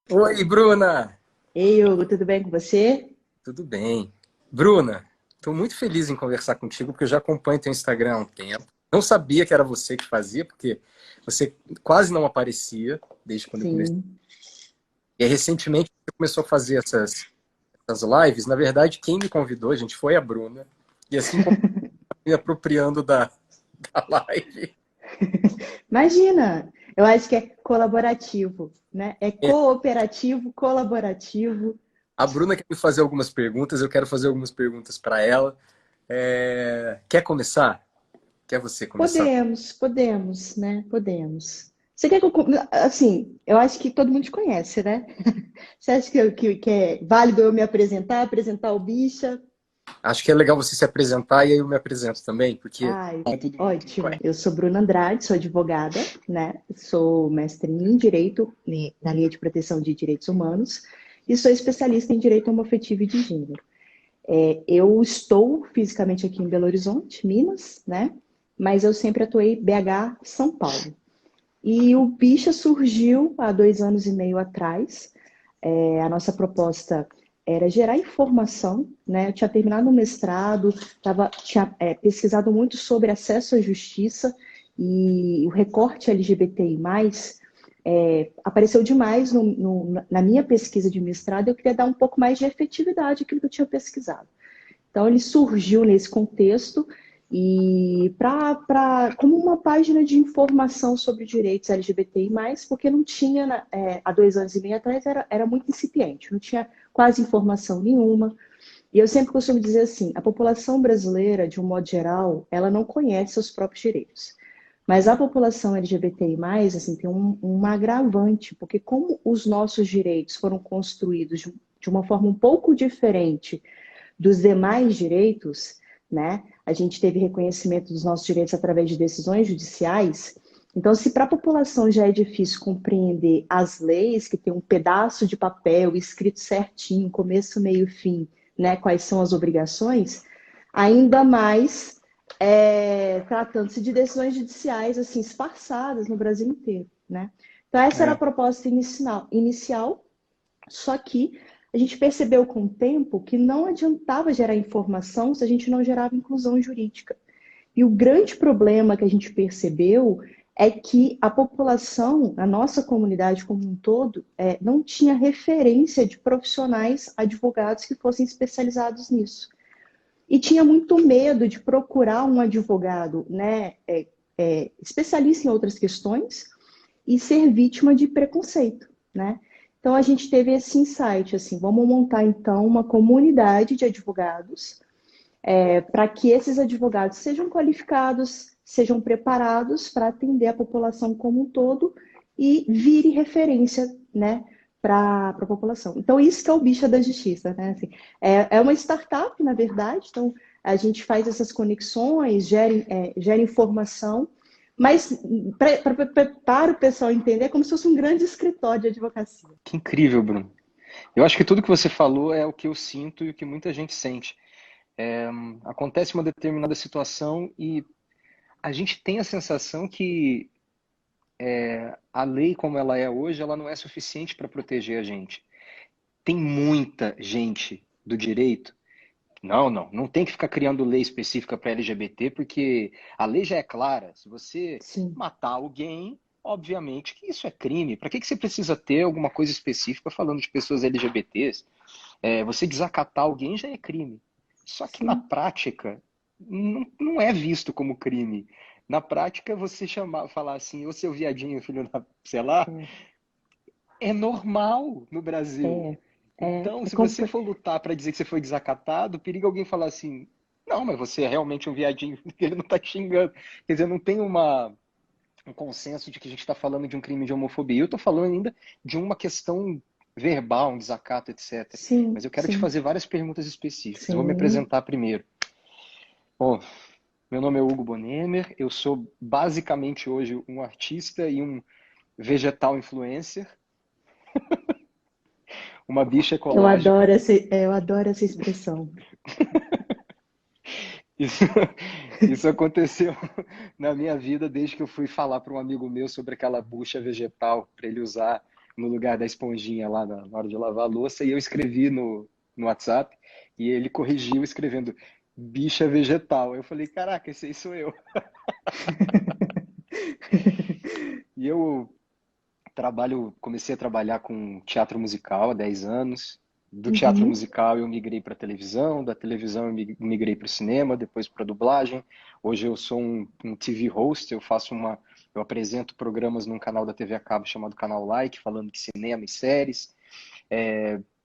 Oi, Bruna! Ei, Hugo, tudo bem com você? Tudo bem? Bruna, estou muito feliz em conversar contigo, porque eu já acompanho teu Instagram há um tempo. Não sabia que era você que fazia, porque você quase não aparecia desde quando eu comecei. Sim. E aí, recentemente você começou a fazer essas lives. Na verdade, quem me convidou, gente, foi a Bruna. E assim como eu fui me apropriando da live. Imagina, eu acho que é colaborativo, né? É cooperativo, colaborativo. A Bruna quer me fazer algumas perguntas, eu quero fazer algumas perguntas para ela. Quer começar? Quer você começar? Podemos, né? Podemos. Você quer que assim, eu acho que todo mundo te conhece, né? Você acha que é válido eu me apresentar o bicha? Acho que é legal você se apresentar e aí eu me apresento também, porque Ai, não é todo mundo que me ótimo. conhece. Eu sou Bruna Andrade, sou advogada, né? Sou mestre em Direito, na linha de proteção de direitos humanos, e sou especialista em Direito Homoafetivo e de Gênero. Eu estou fisicamente aqui em Belo Horizonte, Minas, né? Mas eu sempre atuei BH, São Paulo. E o Bicha surgiu há 2 anos e meio atrás. A nossa proposta era gerar informação, né? Eu tinha terminado o mestrado, tinha pesquisado muito sobre acesso à justiça e o recorte LGBTI+, apareceu demais na minha pesquisa de mestrado. Eu queria dar um pouco mais de efetividade àquilo que eu tinha pesquisado. Então, ele surgiu nesse contexto e como uma página de informação sobre direitos LGBTI+, porque não tinha, há 2 anos e meio atrás, era muito incipiente, não tinha quase informação nenhuma. E eu sempre costumo dizer assim, a população brasileira, de um modo geral, ela não conhece seus próprios direitos. Mas a população LGBTI+, assim, tem uma agravante, porque como os nossos direitos foram construídos de uma forma um pouco diferente dos demais direitos, né? A gente teve reconhecimento dos nossos direitos através de decisões judiciais. Então, se para a população já é difícil compreender as leis, que tem um pedaço de papel escrito certinho, começo, meio, fim, né? Quais são as obrigações, ainda mais tratando-se de decisões judiciais assim esparçadas no Brasil inteiro, né? Então, essa era a É, proposta inicial, só que a gente percebeu com o tempo que não adiantava gerar informação se a gente não gerava inclusão jurídica. E o grande problema que a gente percebeu é que a população, a nossa comunidade como um todo, não tinha referência de profissionais advogados que fossem especializados nisso. E tinha muito medo de procurar um advogado, né, especialista em outras questões e ser vítima de preconceito, né? Então a gente teve esse insight, assim, vamos montar então uma comunidade de advogados, para que esses advogados sejam qualificados, sejam preparados para atender a população como um todo e vire referência, né, para a população. Então isso que é o Bicha da Justiça, né? Assim, é uma startup, na verdade. Então a gente faz essas conexões, gera informação, mas para o pessoal entender, é como se fosse um grande escritório de advocacia. que incrível, Bruno. Eu acho que tudo que você falou é o que eu sinto e o que muita gente sente. Acontece uma determinada situação e a gente tem a sensação que a lei como ela é hoje, ela não é suficiente para proteger a gente. Tem muita gente do direito. Não tem que ficar criando lei específica para LGBT, porque a lei já é clara. Se você Sim, matar alguém, obviamente que isso é crime. Para que você precisa ter alguma coisa específica falando de pessoas LGBTs? Você desacatar alguém já é crime. Só que na sim. prática, não é visto como crime. Na prática, você falar assim, ô seu viadinho, filho da, sei lá, É, é normal no Brasil. é, é, Então, é se você compl- for lutar para dizer que você foi desacatado, periga alguém falar assim: não, mas você é realmente um viadinho, porque ele não tá te xingando. Quer dizer, não tem um consenso de que a gente está falando de um crime de homofobia. Eu estou falando ainda de uma questão verbal, um desacato, etc. Mas sim, eu quero te sim, fazer várias perguntas específicas. Eu vou me sim. apresentar primeiro. Bom, meu nome é Hugo Bonemer, eu sou basicamente hoje um artista e um vegetal influencer, uma bicha ecológica. Eu adoro essa expressão. Isso, isso aconteceu na minha vida desde que eu fui falar para um amigo meu sobre aquela bucha vegetal para ele usar no lugar da esponjinha lá na hora de lavar a louça, e eu escrevi no WhatsApp, e ele corrigiu escrevendo bicha vegetal. Eu falei, caraca, esse aí sou eu. E eu comecei a trabalhar com teatro musical há 10 anos. Do teatro Uhum. musical eu migrei para a televisão, da televisão eu migrei para o cinema, depois para a dublagem. Hoje eu sou um TV host, eu apresento programas num canal da TV a cabo chamado Canal Like, falando de cinema e séries.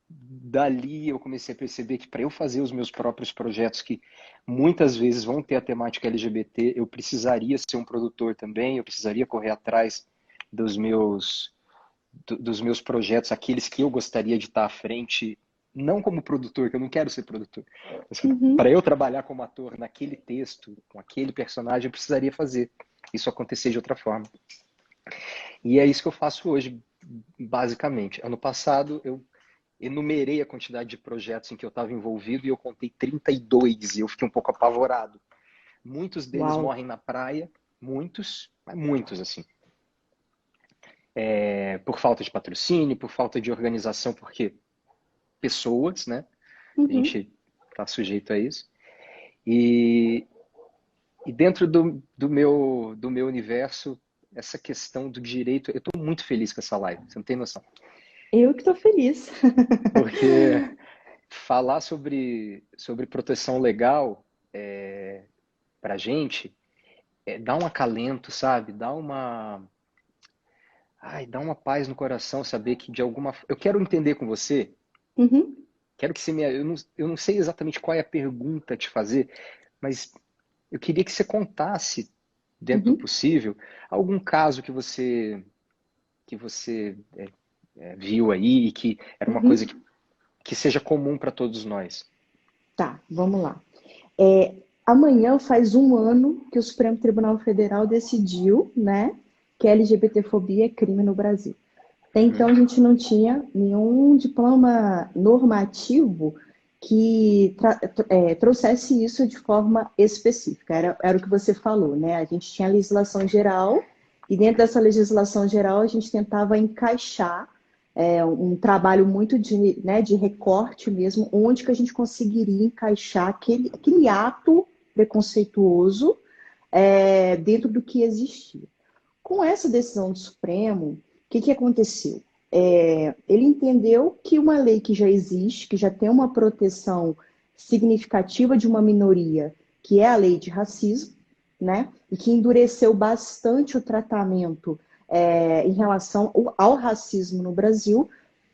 Dali eu comecei a perceber que para eu fazer os meus próprios projetos, que muitas vezes vão ter a temática LGBT, eu precisaria ser um produtor também, eu precisaria correr atrás dos meus projetos, aqueles que eu gostaria de estar à frente, não como produtor, que eu não quero ser produtor. Para Uhum. eu trabalhar como ator naquele texto, com aquele personagem, eu precisaria fazer isso acontecer de outra forma. E é isso que eu faço hoje, basicamente. Ano passado, eu enumerei a quantidade de projetos em que eu estava envolvido e eu contei 32 e eu fiquei um pouco apavorado. Muitos deles Uau. morrem na praia, muitos, mas muitos assim. Por falta de patrocínio, por falta de organização, porque pessoas, né? A Uhum. gente está sujeito a isso. E, e dentro do meu universo, essa questão do direito, eu estou muito feliz com essa live, você não tem noção. Eu que estou feliz. Porque falar sobre proteção legal para a gente dá um acalento, sabe? Dá uma paz no coração saber que de alguma. Eu quero entender com você, Uhum. quero que você me. Eu não sei exatamente qual é a pergunta a te fazer, mas eu queria que você contasse, dentro do Uhum. possível, algum caso que você viu aí e que era uma coisa Uhum. que seja comum para todos nós. Tá, vamos lá. Amanhã faz um ano que o Supremo Tribunal Federal decidiu, né, que a LGBTfobia é crime no Brasil. Até então, a Uhum. gente não tinha nenhum diploma normativo que trouxesse isso de forma específica. Era o que você falou, né? A gente tinha a legislação geral, e dentro dessa legislação geral, a gente tentava encaixar um trabalho muito de recorte mesmo, onde que a gente conseguiria encaixar aquele ato preconceituoso dentro do que existia. Com essa decisão do Supremo, o que aconteceu? Ele entendeu que uma lei que já existe, que já tem uma proteção significativa de uma minoria, que é a lei de racismo, né? E que endureceu bastante o tratamento em relação ao racismo no Brasil,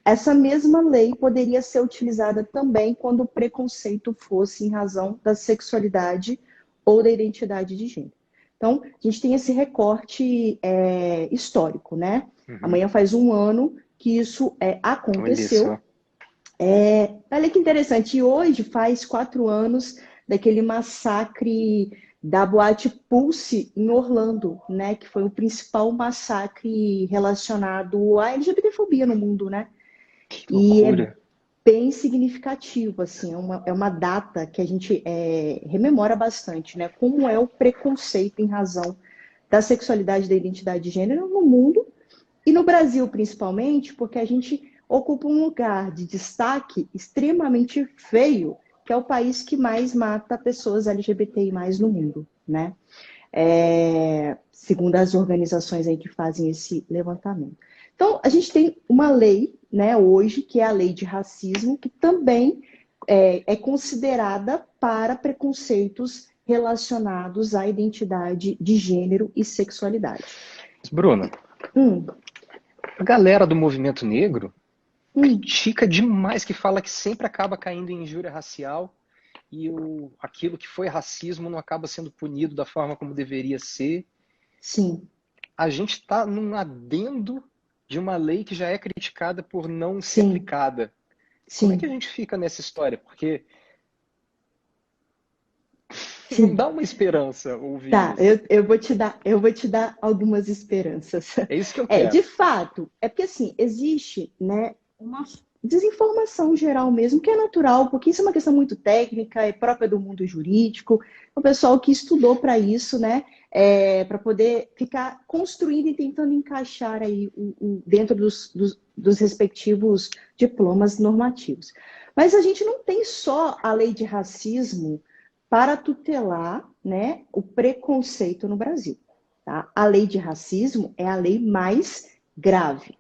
essa mesma lei poderia ser utilizada também quando o preconceito fosse em razão da sexualidade ou da identidade de gênero. Então, a gente tem esse recorte histórico, né? Uhum. Amanhã faz um ano que isso Olha aconteceu. só. Olha que interessante. E hoje faz 4 anos daquele massacre da Boate Pulse em Orlando, né? Que foi o principal massacre relacionado à LGBTfobia no mundo, né? Que E é loucura. bem significativo, assim, é uma data que a gente rememora bastante, né? Como é o preconceito em razão da sexualidade e da identidade de gênero no mundo e no Brasil, principalmente, porque a gente ocupa um lugar de destaque extremamente feio, que é o país que mais mata pessoas LGBTI+ no mundo, né? Segundo as organizações aí que fazem esse levantamento. Então, a gente tem uma lei, né, hoje, que é a lei de racismo, que também é considerada para preconceitos relacionados à identidade de gênero e sexualidade. Bruna, Hum, a galera do movimento negro hum, critica demais, que fala que sempre acaba caindo em injúria racial e aquilo que foi racismo não acaba sendo punido da forma como deveria ser. sim, A gente está num adendo de uma lei que já é criticada por não ser sim, aplicada. Como é que a sim, gente fica nessa história? Porque não sim. dá uma esperança ouvir Tá, isso. eu vou te dar algumas esperanças. É isso que eu De quero. fato, porque assim, existe, né, uma desinformação geral mesmo, que é natural, porque isso é uma questão muito técnica, é própria do mundo jurídico, o pessoal que estudou para isso, né, para poder ficar construindo e tentando encaixar aí dentro dos respectivos diplomas normativos. Mas a gente não tem só a lei de racismo para tutelar, né, o preconceito no Brasil. Tá? A lei de racismo é a lei mais grave.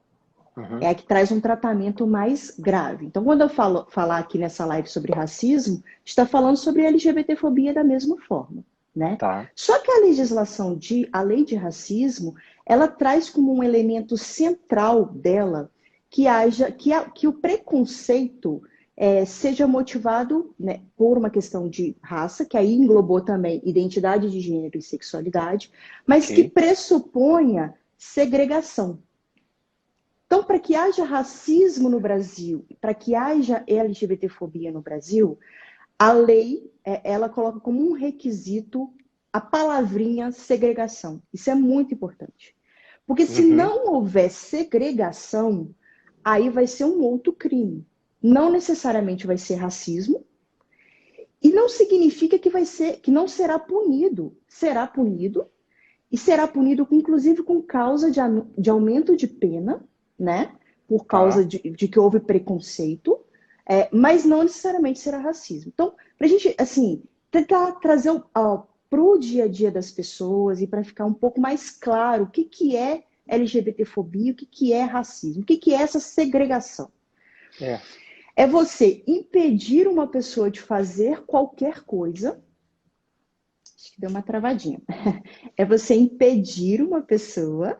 Uhum. É a que traz um tratamento mais grave. Então, quando eu falar aqui nessa live sobre racismo, está falando sobre LGBTfobia da mesma forma, né? Tá. Só que a legislação a lei de racismo, ela traz como um elemento central dela que o preconceito seja motivado, né, por uma questão de raça, que aí englobou também identidade de gênero e sexualidade, mas que Ok. pressuponha segregação. Então, para que haja racismo no Brasil, para que haja LGBTfobia no Brasil, a lei, ela coloca como um requisito a palavrinha segregação. Isso é muito importante. Porque se Uhum. não houver segregação, aí vai ser um outro crime. Não necessariamente vai ser racismo, e não significa que não será punido. Será punido, e será punido, inclusive, com causa de aumento de pena, né? Por causa Tá. de que houve preconceito, mas não necessariamente será racismo. Então, para a gente, assim, tentar trazer para o dia a dia das pessoas e para ficar um pouco mais claro o que é LGBTfobia, o que é racismo, o que é essa segregação. É. É você impedir uma pessoa de fazer qualquer coisa. Acho que deu uma travadinha. É você impedir uma pessoa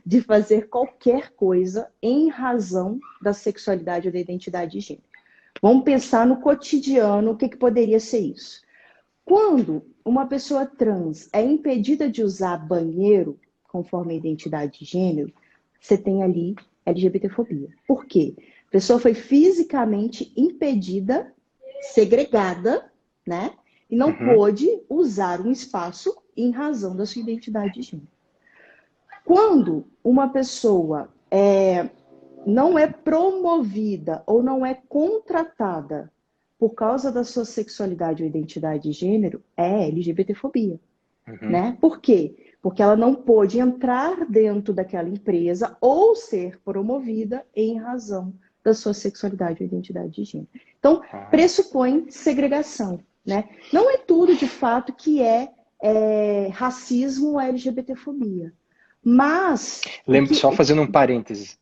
de fazer qualquer coisa em razão da sexualidade ou da identidade de gênero. Vamos pensar no cotidiano, o que poderia ser isso? Quando uma pessoa trans é impedida de usar banheiro, conforme a identidade de gênero, você tem ali LGBTfobia. Por quê? A pessoa foi fisicamente impedida, segregada, né? E não Uhum. pôde usar um espaço em razão da sua identidade de gênero. Quando uma pessoa não é promovida ou não é contratada por causa da sua sexualidade ou identidade de gênero, é LGBTfobia, Uhum. né? Por quê? Porque ela não pôde entrar dentro daquela empresa ou ser promovida em razão da sua sexualidade ou identidade de gênero. Então, Ah. pressupõe segregação, né? Não é tudo, de fato, que racismo ou LGBTfobia. Mas, Lembro, só fazendo um parêntese.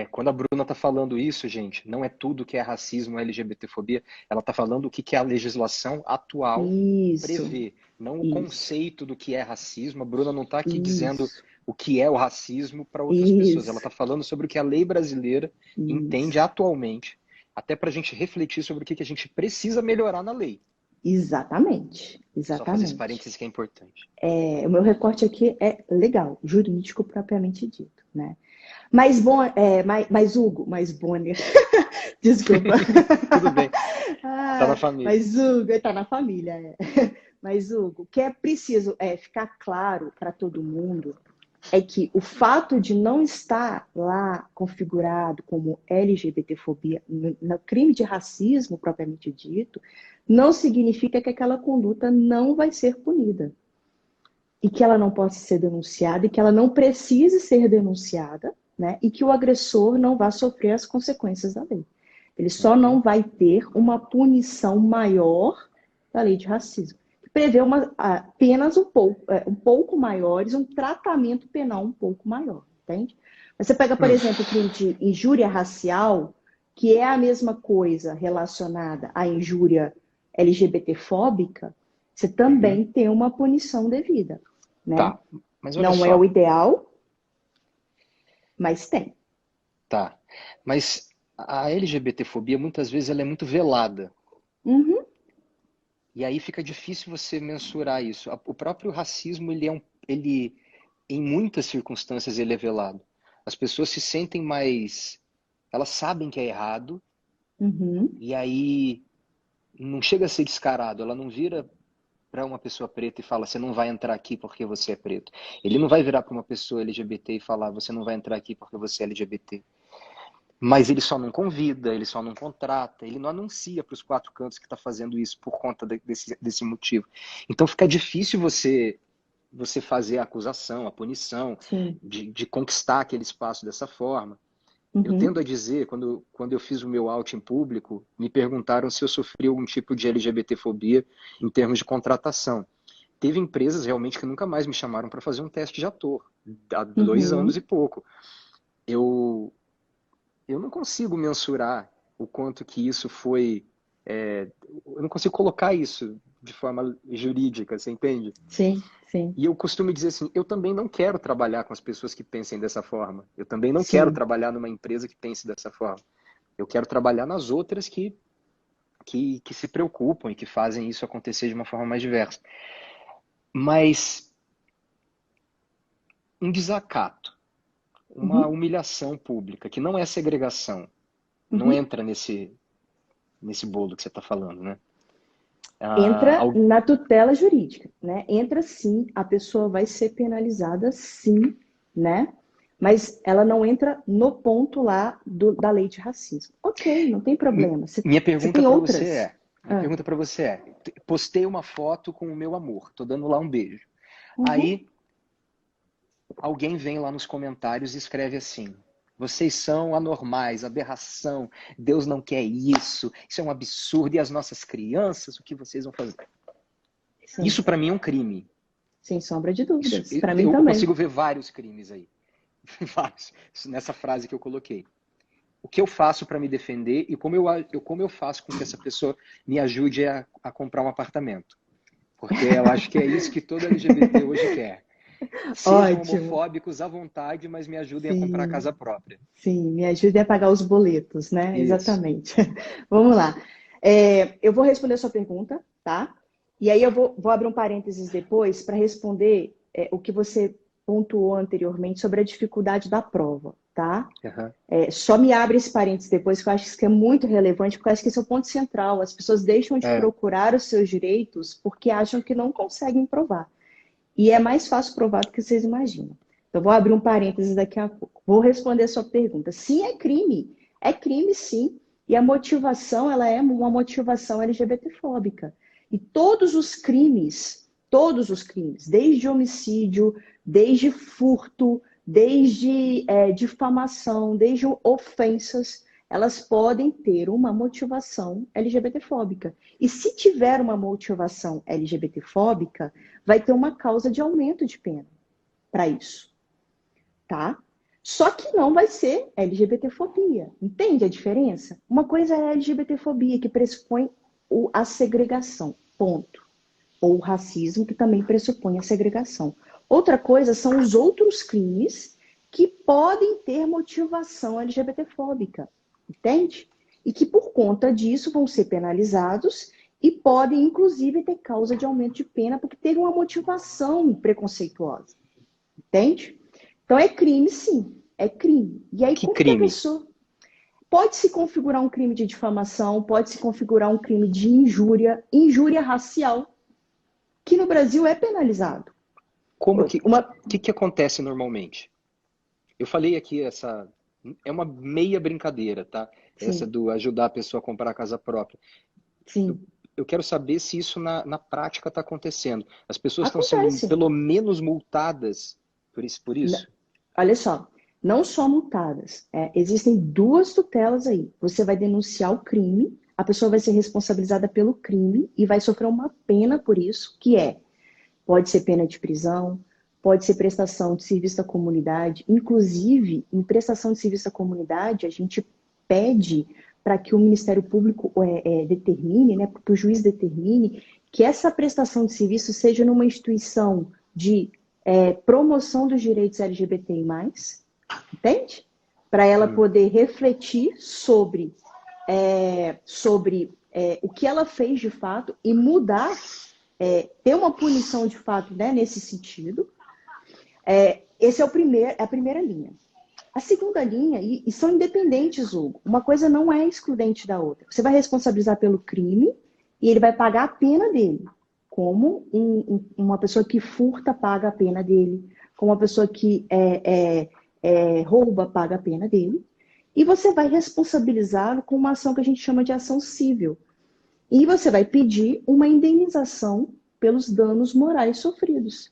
Quando a Bruna está falando isso, gente, não é tudo que é racismo ou LGBTfobia. Ela está falando o que a legislação atual isso, prevê, não o isso, conceito do que é racismo. A Bruna não está aqui dizendo isso, o que é o racismo para outras pessoas. Ela isso, está falando sobre o que a lei brasileira isso. entende atualmente, até para a gente refletir sobre o que a gente precisa melhorar na lei. Exatamente, Só fazer esse exatamente. parêntese que é importante. O meu recorte aqui é legal, jurídico propriamente dito, né? Mas Hugo, mais Bonner, desculpa. Tudo bem, tá na família. Mas Hugo, está na família. Mas Hugo, o que é preciso ficar claro para todo mundo é que o fato de não estar lá configurado como LGBTfobia, no crime de racismo propriamente dito, não significa que aquela conduta não vai ser punida. E que ela não possa ser denunciada, e que ela não precise ser denunciada, né? E que o agressor não vá sofrer as consequências da lei. Ele só Uhum. não vai ter uma punição maior da lei de racismo, que prevê penas um pouco maiores, um tratamento penal um pouco maior, entende? Mas você pega, por exemplo, o crime de injúria racial, que é a mesma coisa relacionada à injúria LGBTfóbica, você Uhum. também tem uma punição devida, né? Tá, mas olha Não é o só. ideal, mas tem. Tá. Mas a LGBTfobia muitas vezes ela é muito velada. Uhum, E aí fica difícil você mensurar isso. O próprio racismo, ele em muitas circunstâncias ele é velado. As pessoas se sentem mais, elas sabem que é errado uhum, e aí não chega a ser descarado, ela não vira para uma pessoa preta e fala, você não vai entrar aqui porque você é preto. Ele não vai virar para uma pessoa LGBT e falar, você não vai entrar aqui porque você é LGBT. Mas ele só não convida, ele só não contrata, ele não anuncia para os quatro cantos que está fazendo isso por conta desse motivo. Então fica difícil você você fazer a acusação, a punição, Sim. de conquistar aquele espaço dessa forma. Eu Uhum. tendo a dizer, quando eu fiz o meu out em público, me perguntaram se eu sofri algum tipo de LGBTfobia em termos de contratação. Teve empresas realmente que nunca mais me chamaram para fazer um teste de ator, há 2 anos Uhum. e pouco. Eu, eu não consigo mensurar o quanto que isso foi. Eu não consigo colocar isso de forma jurídica, você entende? Sim, sim, E eu costumo dizer assim, eu também não quero trabalhar com as pessoas que pensem dessa forma. Eu também não quero sim. trabalhar numa empresa que pense dessa forma. Eu quero trabalhar nas outras que se preocupam e que fazem isso acontecer de uma forma mais diversa. Mas um desacato, uma Uhum. humilhação pública, que não é segregação, não Uhum. entra nesse bolo que você está falando, né? Entra na tutela jurídica, né? Entra sim, a pessoa vai ser penalizada sim, né? Mas ela não entra no ponto lá da lei de racismo. Ok, não tem problema. Minha Você pergunta tem para você outras? é, minha Ah, pergunta para você é, postei uma foto com o meu amor, tô dando lá um beijo. uhum. Aí alguém vem lá nos comentários e escreve assim: vocês são anormais, aberração, Deus não quer isso, isso é um absurdo, e as nossas crianças, o que vocês vão fazer? Sim, Isso para mim é um crime. sem sombra de Isso, dúvidas. Para mim eu também. consigo ver vários crimes aí, vários, nessa frase que eu coloquei. O que eu faço para me defender e como eu faço com que essa pessoa me ajude a comprar um apartamento? Porque eu acho que é isso que todo LGBT hoje quer. Sejam Ótimo. homofóbicos à vontade, mas me ajudem a comprar a Sim, casa própria. sim, me ajude a pagar os boletos, né? Isso. Exatamente. Vamos lá. Eu vou responder a sua pergunta, tá? E aí eu vou abrir um parênteses depois para responder o que você pontuou anteriormente sobre a dificuldade da prova, tá? Uhum. Só me abre esse parênteses depois, que eu acho que isso é muito relevante, porque eu acho que esse é o ponto central. As pessoas deixam de É. procurar os seus direitos porque acham que não conseguem provar. E é mais fácil provar do que vocês imaginam. Então, vou abrir um parênteses daqui a pouco. Vou responder a sua pergunta. Sim, é crime. É crime, sim. E a motivação, ela é uma motivação LGBTfóbica. E todos os crimes, desde homicídio, desde furto, desde difamação, desde ofensas, elas podem ter uma motivação LGBTfóbica. E se tiver uma motivação LGBTfóbica, vai ter uma causa de aumento de pena para isso, tá? Só que não vai ser LGBTfobia. Entende a diferença? Uma coisa é a LGBTfobia, que pressupõe a segregação, ponto. Ou o racismo, que também pressupõe a segregação. Outra coisa são os outros crimes que podem ter motivação LGBTfóbica, entende? E que por conta disso vão ser penalizados e podem, inclusive, ter causa de aumento de pena porque teve uma motivação preconceituosa, entende? Então é crime, sim, é crime. E aí, Que como que a crime? pessoa pode se configurar um crime de difamação, pode se configurar um crime de injúria, injúria racial, que no Brasil é penalizado. Como que, Uma... que acontece normalmente? Eu falei aqui essa é uma meia brincadeira, tá? Essa Sim, do ajudar a pessoa a comprar a casa própria. Eu, sim. eu quero saber se isso na prática está acontecendo. As pessoas estão sendo Acontece. pelo menos multadas por isso, por isso? Olha só, não só multadas. Existem duas tutelas aí. Você vai denunciar o crime, a pessoa vai ser responsabilizada pelo crime e vai sofrer uma pena por isso, pode ser pena de prisão, pode ser prestação de serviço à comunidade. Inclusive, em prestação de serviço à comunidade, a gente pede para que o Ministério Público determine, né, que o juiz determine que essa prestação de serviço seja numa instituição de promoção dos direitos LGBTI+, entende? Para ela Hum. poder refletir sobre o que ela fez de fato e mudar, ter uma punição de fato, né, nesse sentido. Esse é a primeira linha. A segunda linha, e são independentes, Hugo, uma coisa não é excludente da outra. Você vai responsabilizar pelo crime e ele vai pagar a pena dele, como uma pessoa que furta paga a pena dele, como uma pessoa que rouba paga a pena dele, e você vai responsabilizá-lo com uma ação que a gente chama de ação civil. E você vai pedir uma indenização pelos danos morais sofridos.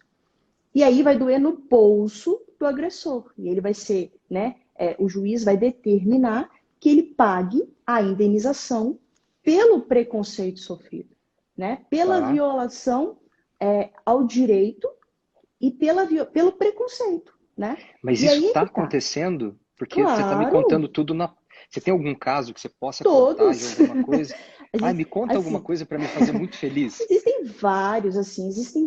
E aí vai doer no bolso do agressor. E ele vai ser, né? O juiz vai determinar que ele pague a indenização pelo preconceito sofrido, né? Pela Tá. violação ao direito e pelo preconceito, né? Mas E isso aí é está que tá. acontecendo? Porque você está me Claro, contando tudo na. Você tem algum caso que você possa contar de todos. alguma coisa? Ai, Gente, me conta alguma assim, coisa para me fazer muito feliz. existem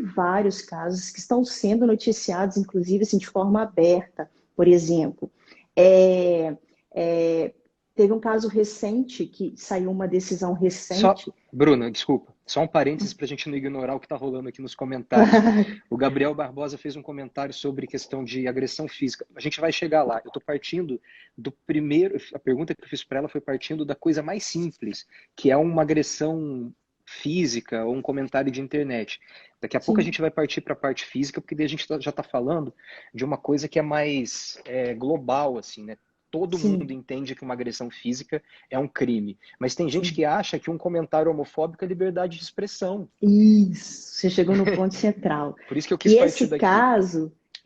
vários casos que estão sendo noticiados, inclusive, assim, de forma aberta. Por exemplo, é, é, teve um caso recente que saiu uma decisão Só, recente. Bruna, desculpa, só um parênteses para a gente não ignorar o que está rolando aqui nos comentários. Claro. O Gabriel Barbosa fez um comentário sobre questão de agressão física. A gente vai chegar lá. Eu estou partindo do primeiro. A pergunta que eu fiz para ela foi partindo da coisa mais simples, que é uma agressão física ou um comentário de internet. Daqui a pouco a Sim, gente vai partir para a parte física, porque daí a gente já está falando de uma coisa que é mais global, assim, né? Todo mundo sim. entende que uma agressão física é um crime. Mas tem gente que acha que um comentário homofóbico é liberdade de expressão. Isso, você chegou no ponto central. Por isso que eu quis E partir daqui.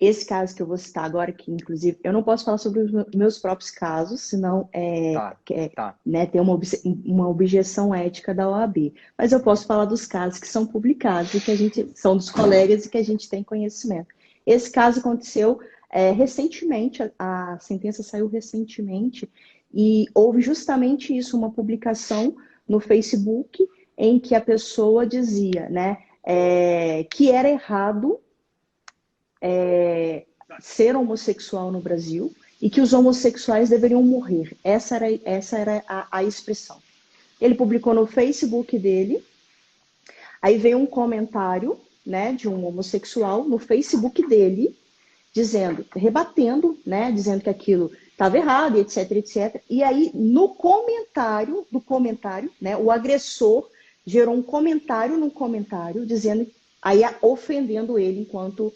esse caso que eu vou citar agora, que inclusive eu não posso falar sobre os meus próprios casos, senão Tá, tá. né, ter uma objeção ética da OAB. Mas eu posso falar dos casos que são publicados e que a gente são dos colegas e que a gente tem conhecimento. Esse caso aconteceu recentemente, a sentença saiu recentemente, e houve justamente isso, uma publicação no Facebook em que a pessoa dizia, né, que era errado ser homossexual no Brasil e que os homossexuais deveriam morrer. Essa era a expressão. Ele publicou no Facebook dele, aí veio um comentário, né, de um homossexual no Facebook dele, dizendo, rebatendo, né, dizendo que aquilo estava errado, etc, etc. E aí, no comentário do comentário, né, o agressor gerou um comentário no comentário, dizendo, aí ofendendo ele enquanto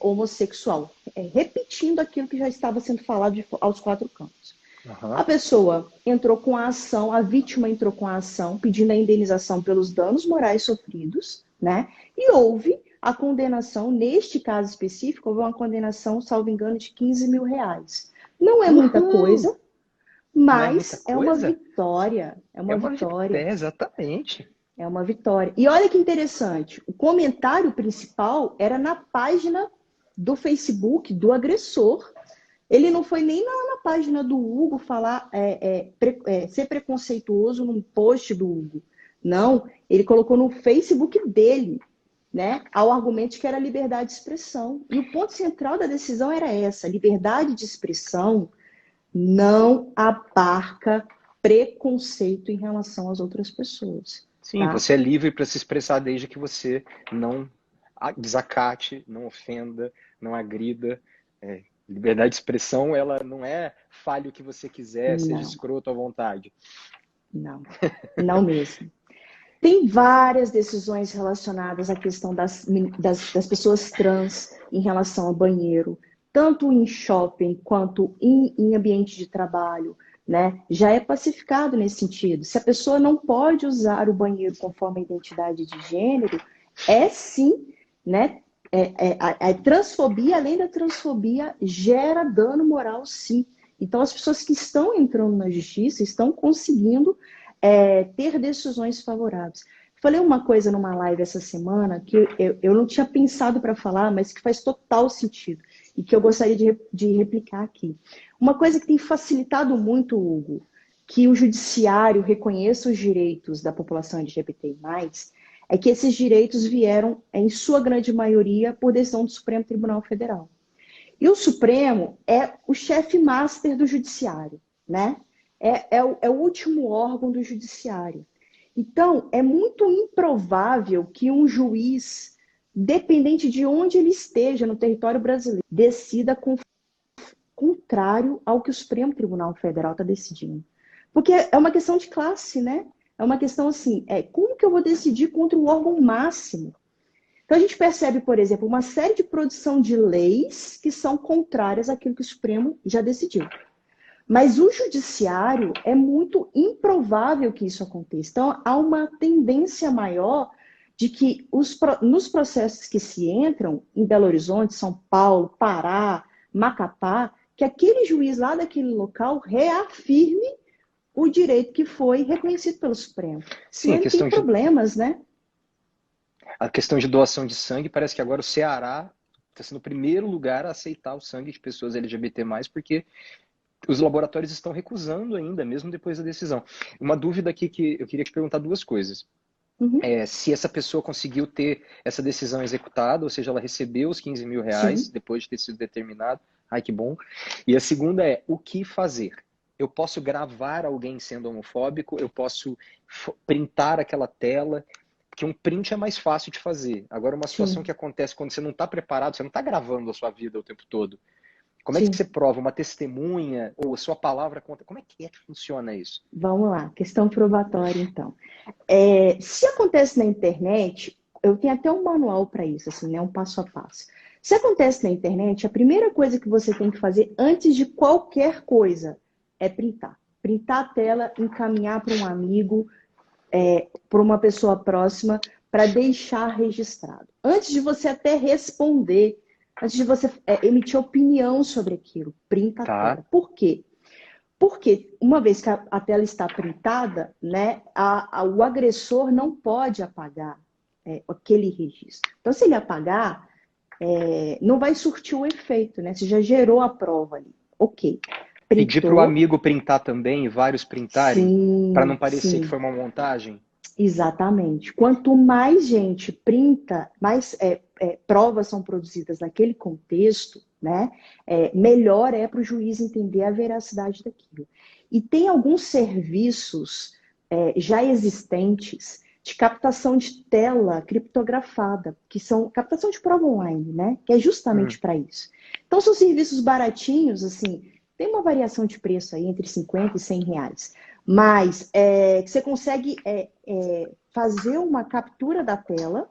homossexual, repetindo aquilo que já estava sendo falado aos quatro cantos. A Uhum. pessoa entrou com a ação, a vítima entrou com a ação, pedindo a indenização pelos danos morais sofridos, né? E houve a condenação, neste caso específico, houve uma condenação, salvo engano, de 15 mil reais. Não é muita Uhul! coisa, Não é muita mas é uma coisa? vitória. É É uma uma vitória. vitória, exatamente. É uma vitória. E olha que interessante, o comentário principal era na página do Facebook do agressor. Ele não foi nem na página do Hugo falar, ser preconceituoso num post do Hugo. Não, ele colocou no Facebook dele, né, ao argumento de que era liberdade de expressão. E o ponto central da decisão era essa: liberdade de expressão não abarca preconceito em relação às outras pessoas, Sim, tá? você é livre para se expressar desde que você não desacate, não ofenda, não agrida. Liberdade de expressão, ela não é fale o que você quiser, seja Não, escroto à vontade. não, não mesmo. Tem várias decisões relacionadas à questão das pessoas trans em relação ao banheiro, tanto em shopping quanto em ambiente de trabalho, né? Já é pacificado nesse sentido. Se a pessoa não pode usar o banheiro conforme a identidade de gênero, é sim, né? A transfobia, além da transfobia, gera dano moral, sim. Então, as pessoas que estão entrando na justiça estão conseguindo ter decisões favoráveis. Falei uma coisa numa live essa semana que eu não tinha pensado para falar, mas que faz total sentido e que eu gostaria de replicar aqui. Uma coisa que tem facilitado muito, Hugo, que o judiciário reconheça os direitos da população LGBTI+, é que esses direitos vieram, em sua grande maioria, por decisão do Supremo Tribunal Federal. E o Supremo é o chefe master do judiciário, né? É o último órgão do judiciário. Então, é muito improvável que um juiz, dependente de onde ele esteja no território brasileiro, decida contrário ao que o Supremo Tribunal Federal está decidindo. Porque é uma questão de classe, né? É uma questão assim, como que eu vou decidir contra o órgão máximo? Então a gente percebe, por exemplo, uma série de produção de leis que são contrárias àquilo que o Supremo já decidiu. Mas o judiciário é muito improvável que isso aconteça. Então há uma tendência maior de que nos processos que se entram em Belo Horizonte, São Paulo, Pará, Macapá, que aquele juiz lá daquele local reafirme o direito que foi reconhecido pelo Supremo. Sim, Senão ele tem problemas, né? a questão de doação de sangue, parece que agora o Ceará está sendo o primeiro lugar a aceitar o sangue de pessoas LGBT+, porque os laboratórios estão recusando ainda, mesmo depois da decisão. Uma dúvida aqui que eu queria te perguntar duas coisas. Uhum. Se essa pessoa conseguiu ter essa decisão executada, ou seja, ela recebeu os 15 mil reais Sim. depois de ter sido determinado. Ai, que bom. E a segunda é, o que fazer? Eu posso gravar alguém sendo homofóbico, eu posso printar aquela tela, porque um print é mais fácil de fazer. Agora, uma situação Sim. que acontece quando você não está preparado, você não está gravando a sua vida o tempo todo. Como é que Sim. você prova? Uma testemunha ou a sua palavra conta? Como é que funciona isso? Vamos lá, questão probatória, então. Se acontece na internet, eu tenho até um manual para isso, assim, né? Um passo a passo. Se acontece na internet, a primeira coisa que você tem que fazer antes de qualquer coisa é printar. Printar a tela, encaminhar para um amigo, para uma pessoa próxima, para deixar registrado. Antes de você até responder, antes de você emitir opinião sobre aquilo, printa a Tá. tela. Por quê? Porque, uma vez que a tela está printada, né, o agressor não pode apagar aquele registro. Então, se ele apagar, não vai surtir o efeito, né? Você já gerou a prova ali. Ok. Pedir para o Printou. amigo printar também, vários printarem, para não Sim, parecer que sim. foi uma montagem? Exatamente. Quanto mais gente printa, mais provas são produzidas naquele contexto, né? Melhor é para o juiz entender a veracidade daquilo. E tem alguns serviços já existentes de captação de tela criptografada, que são captação de prova online, né? Que é justamente para isso. Então, são serviços baratinhos, assim, tem uma variação de preço aí entre 50 e 100 reais. Mas você consegue fazer uma captura da tela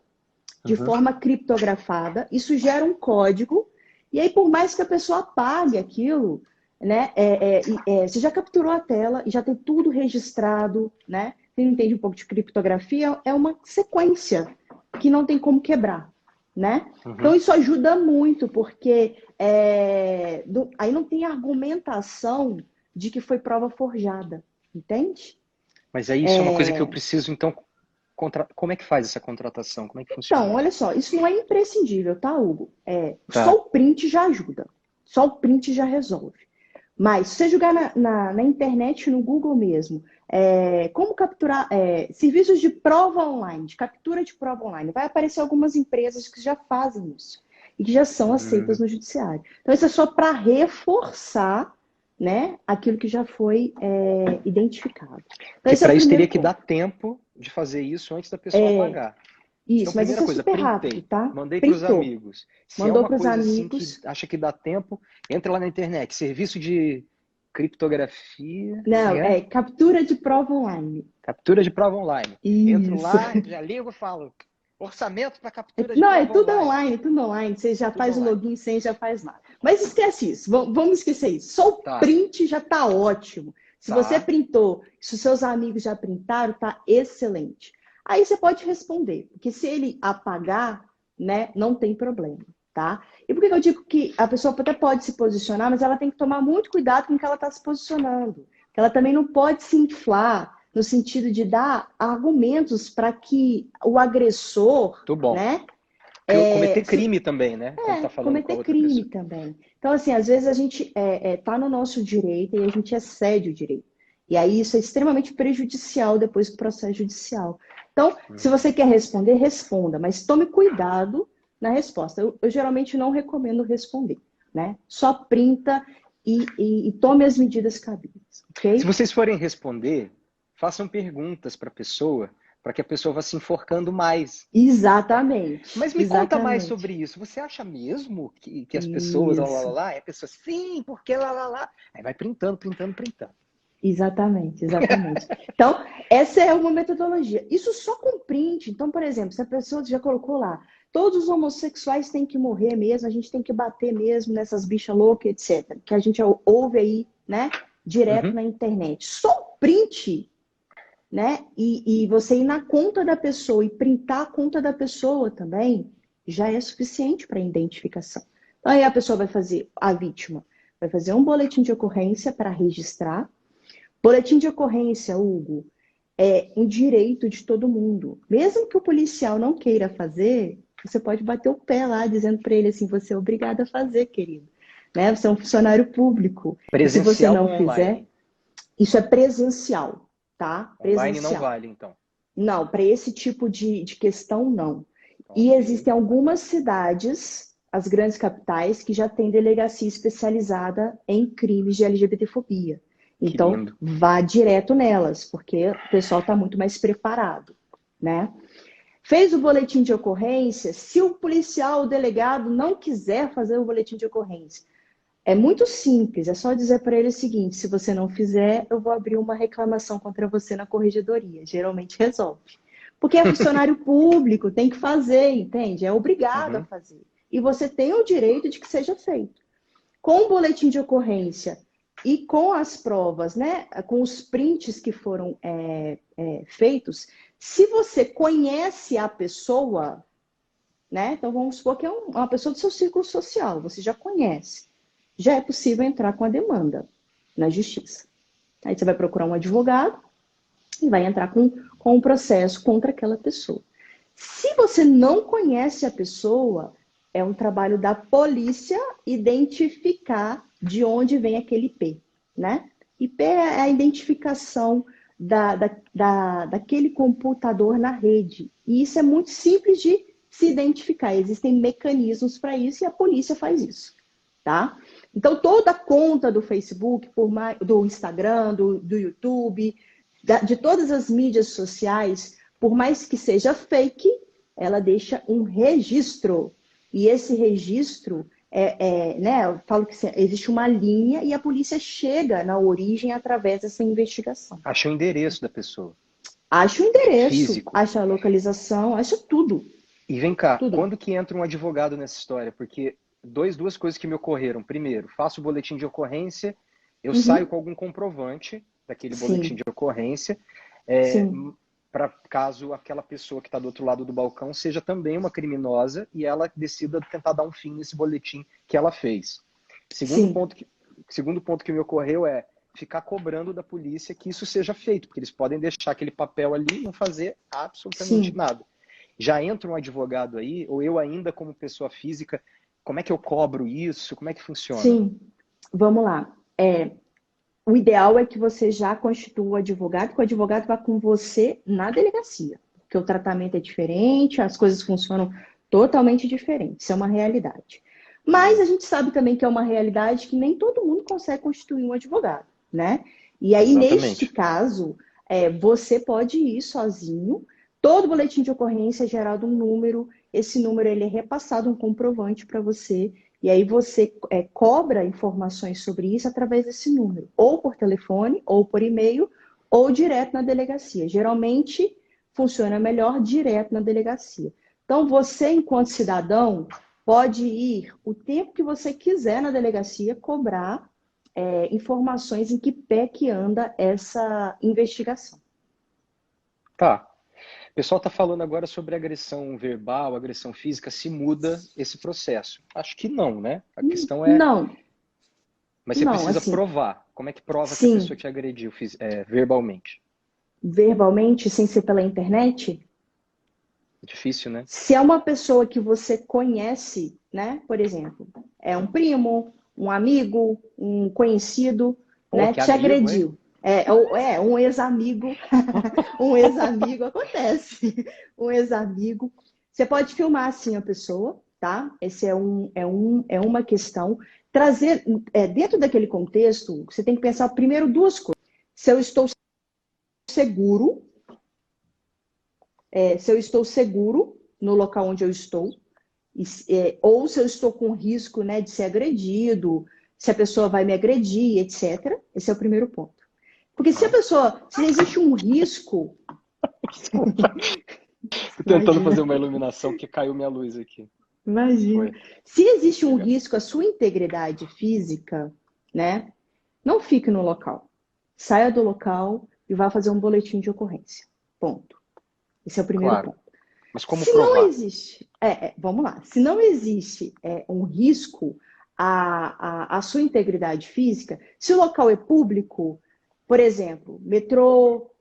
de forma criptografada, isso gera um código, e aí por mais que a pessoa apague aquilo, né, você já capturou a tela e já tem tudo registrado, né? Quem entende um pouco de criptografia, é uma sequência que não tem como quebrar, né? Então isso ajuda muito, porque aí não tem argumentação de que foi prova forjada. Entende? Mas aí isso é uma coisa que eu preciso, então, como é que faz essa contratação? Como é que Então, funciona? olha só, isso não é imprescindível, tá, Hugo? Só Tá. o print já ajuda. Só o print já resolve. Mas se você jogar na internet, no Google mesmo, como capturar serviços de prova online, de captura de prova online, vai aparecer algumas empresas que já fazem isso e que já são aceitas no judiciário. Então, isso é só para reforçar, né, aquilo que já foi identificado. Então, Que esse é o para isso primeiro teria que ponto. dar tempo de fazer isso antes da pessoa apagar. Então, Isso, mas primeira isso é coisa, super rápido, printei, tá? mandei para os Printou, amigos. Se é mandou uma para os coisa assim que amigos. acha que dá tempo, entra lá na internet, serviço de criptografia, como Não, é? captura de prova online. Captura de prova online. Entro Isso. lá, já ligo e falo, orçamento para captura de Não, é prova tudo online. online, tudo online. Você já Tudo faz o online. login sem, já faz nada. Mas esquece isso. Vamos esquecer isso. Só o Tá, print já tá ótimo. Se você tá. printou, se os seus amigos já printaram, tá excelente. Aí você pode responder, porque se ele apagar, né, não tem problema, tá? E por que eu digo que a pessoa até pode se posicionar, mas ela tem que tomar muito cuidado com o que ela está se posicionando. Ela também não pode se inflar no sentido de dar argumentos para que o agressor, Tudo bom. né, Cometer crime também, né? Quando tá falando com a cometer outra crime pessoa. também. Então, assim, às vezes a gente tá no nosso direito e a gente excede o direito. E aí isso é extremamente prejudicial depois do processo judicial. Então, se você quer responder, responda, mas tome cuidado na resposta. Eu geralmente não recomendo responder, né? Só printa e tome as medidas cabíveis, ok? Se vocês forem responder, façam perguntas para a pessoa, para que a pessoa vá se enforcando mais. Exatamente, Mas me conta mais exatamente. sobre isso. Você acha mesmo que as pessoas, lá, lá, lá, Isso. lá, e a pessoa, sim, porque lá, lá, lá. Aí vai printando, printando, printando. Exatamente, exatamente. Então, essa é uma metodologia. Isso só com print. Então, por exemplo, se a pessoa já colocou lá, todos os homossexuais têm que morrer mesmo, a gente tem que bater mesmo nessas bichas loucas, etc. Que a gente ouve aí, né, direto na internet. Só o print, né? E você ir na conta da pessoa e printar a conta da pessoa também já é suficiente para identificação. Então, aí a pessoa vai fazer, a vítima, vai fazer um boletim de ocorrência para registrar. Boletim de ocorrência, Hugo, é um direito de todo mundo. Mesmo que o policial não queira fazer, você pode bater o pé lá, dizendo para ele assim, você é obrigado a fazer, querido. Né? Você é um funcionário público. E se você Presencial ou não fizer, online? isso é presencial, tá? Online não Presencial. vale, então. Não, para esse tipo de questão, não. E Ok. existem algumas cidades, as grandes capitais, que já têm delegacia especializada em crimes de LGBTfobia. Que Então, lindo. vá direto nelas, porque o pessoal está muito mais preparado, né? Fez o boletim de ocorrência, se o policial, o delegado, não quiser fazer o boletim de ocorrência, é muito simples, é só dizer para ele o seguinte: se você não fizer, eu vou abrir uma reclamação contra você na corregedoria. Geralmente resolve. Porque é funcionário público, tem que fazer, entende? É obrigado a Uhum. fazer. E você tem o direito de que seja feito. Com o boletim de ocorrência e com as provas, né? Com os prints que foram feitos, se você conhece a pessoa, né? Então vamos supor que é uma pessoa do seu círculo social, você já conhece, já é possível entrar com a demanda na justiça. Aí você vai procurar um advogado e vai entrar com um processo contra aquela pessoa. Se você não conhece a pessoa, é um trabalho da polícia identificar de onde vem aquele IP, né? IP é a identificação daquele computador na rede. E isso é muito simples de se identificar. Existem mecanismos para isso e a polícia faz isso, tá? Então, toda conta do Facebook, do Instagram, do YouTube, de todas as mídias sociais, por mais que seja fake, ela deixa um registro. E esse registro, né, eu falo que existe uma linha e a polícia chega na origem através dessa investigação. Acha o endereço da pessoa. Acha o endereço, Físico. acha a localização, acha tudo. E vem cá, Tudo. quando que entra um advogado nessa história? Porque duas coisas que me ocorreram. Primeiro, faço o boletim de ocorrência, eu saio Uhum. com algum comprovante daquele boletim Sim, de ocorrência, sim, para caso aquela pessoa que está do outro lado do balcão seja também uma criminosa e ela decida tentar dar um fim nesse boletim que ela fez. sim, Segundo ponto que me ocorreu é ficar cobrando da polícia que isso seja feito, porque eles podem deixar aquele papel ali e não fazer absolutamente sim, nada. Já entra um advogado aí, ou eu ainda como pessoa física, como é que eu cobro isso? Como é que funciona? sim. Vamos lá. O ideal é que você já constitua o advogado, que o advogado vá com você na delegacia, porque o tratamento é diferente, as coisas funcionam totalmente diferentes, isso é uma realidade. Mas a gente sabe também que é uma realidade que nem todo mundo consegue constituir um advogado, né? E aí, neste Exatamente. caso, você pode ir sozinho, todo boletim de ocorrência é gerado um número, esse número ele é repassado um comprovante para você, e aí você cobra informações sobre isso através desse número, ou por telefone, ou por e-mail, ou direto na delegacia. Geralmente funciona melhor direto na delegacia. Então você, enquanto cidadão, pode ir o tempo que você quiser na delegacia cobrar informações em que pé que anda essa investigação. Tá. O pessoal está falando agora sobre agressão verbal, agressão física, se muda esse processo. Acho que não, né? A questão é, Não, mas você não, precisa assim, provar. Como é que prova que a pessoa sim, te agrediu verbalmente? verbalmente, sem ser pela internet. É difícil, né? Se é uma pessoa que você conhece, né? Por exemplo, é um primo, um amigo, um conhecido, Pô, né? que Te amigo, hein? agrediu. Um ex-amigo, um ex-amigo acontece. Um ex-amigo. Você pode filmar assim a pessoa, tá? Esse é uma questão. Trazer dentro daquele contexto, você tem que pensar primeiro duas coisas. Se eu estou seguro, se eu estou seguro no local onde eu estou, ou se eu estou com risco, né, de ser agredido, se a pessoa vai me agredir, etc. Esse é o primeiro ponto. Porque Uhum. se existe um risco, Desculpa. Tô tentando fazer imagina, uma iluminação que caiu minha luz aqui. imagina. Foi. Se existe um Obrigado. risco à sua integridade física, né, não fique no local. Saia do local, e vai fazer um boletim de ocorrência. Ponto. Esse é o primeiro Claro. ponto. Mas como Se provar? não existe, vamos lá, se não existe um risco à sua integridade física, se o local é público, por exemplo, metrô,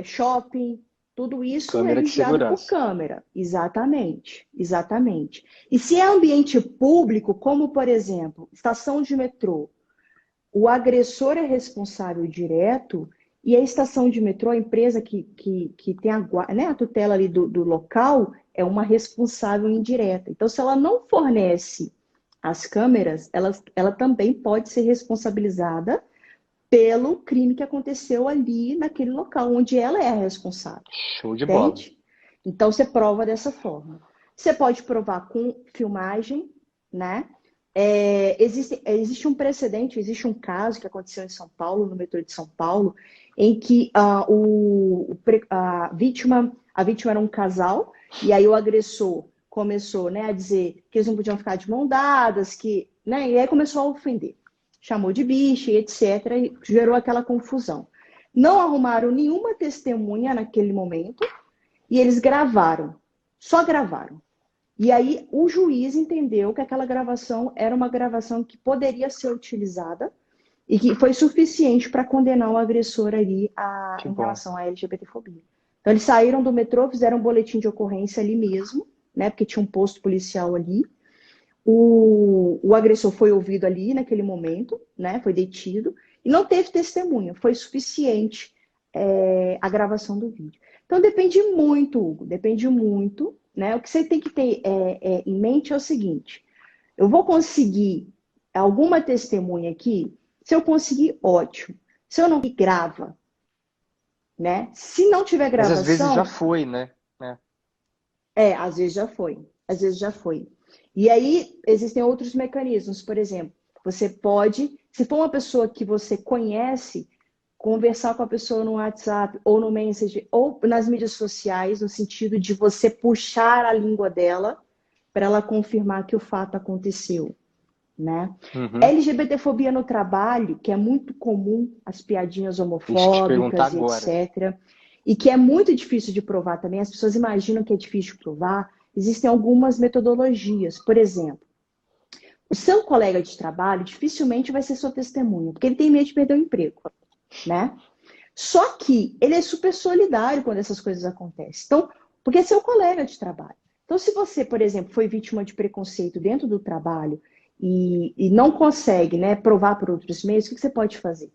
shopping, tudo isso é Câmera de vigiado por segurança. câmera. Exatamente, exatamente. E se é ambiente público, como por exemplo, estação de metrô, o agressor é responsável direto e a estação de metrô, a empresa que tem a tutela ali do local, é uma responsável indireta. Então, se ela não fornece as câmeras, ela também pode ser responsabilizada pelo crime que aconteceu ali naquele local, onde ela é a responsável. Show de bola. Entende? Então, você prova dessa forma. Você pode provar com filmagem, né? Existe um precedente, existe um caso que aconteceu em São Paulo, no metrô de São Paulo, em que a vítima era um casal, e aí o agressor começou, né, a dizer que eles não podiam ficar de mão dadas, né, e aí começou a ofender. Chamou de bicha, etc., e gerou aquela confusão. Não arrumaram nenhuma testemunha naquele momento, e eles gravaram, só gravaram. E aí o juiz entendeu que aquela gravação era uma gravação que poderia ser utilizada e que foi suficiente para condenar o agressor ali Que em bom. relação à LGBTfobia. Então eles saíram do metrô, fizeram um boletim de ocorrência ali mesmo, né? Porque tinha um posto policial ali. O agressor foi ouvido ali naquele momento, né? Foi detido e não teve testemunha. Foi suficiente a gravação do vídeo. Então depende muito, Hugo, depende muito, né? O que você tem que ter em mente é o seguinte: eu vou conseguir alguma testemunha aqui? Se eu conseguir, ótimo. Se eu não, grava, né? Se não tiver Mas às vezes já gravação, foi, né? às vezes já foi. Às vezes já foi. E aí existem outros mecanismos. Por exemplo, você pode, se for uma pessoa que você conhece, conversar com a pessoa no WhatsApp ou no Messenger ou nas mídias sociais, no sentido de você puxar a língua dela para ela confirmar que o fato aconteceu, né? Uhum. LGBTfobia no trabalho, que é muito comum, as piadinhas Deixa eu te perguntar homofóbicas e agora. etc. E que é muito difícil de provar também. As pessoas imaginam que é difícil de provar. Existem algumas metodologias. Por exemplo, o seu colega de trabalho dificilmente vai ser sua testemunha, porque ele tem medo de perder o emprego, né? Só que ele é super solidário quando essas coisas acontecem. Então, porque é seu colega de trabalho. Então, se você, por exemplo, foi vítima de preconceito dentro do trabalho e não consegue, né, provar por outros meios, o que você pode fazer?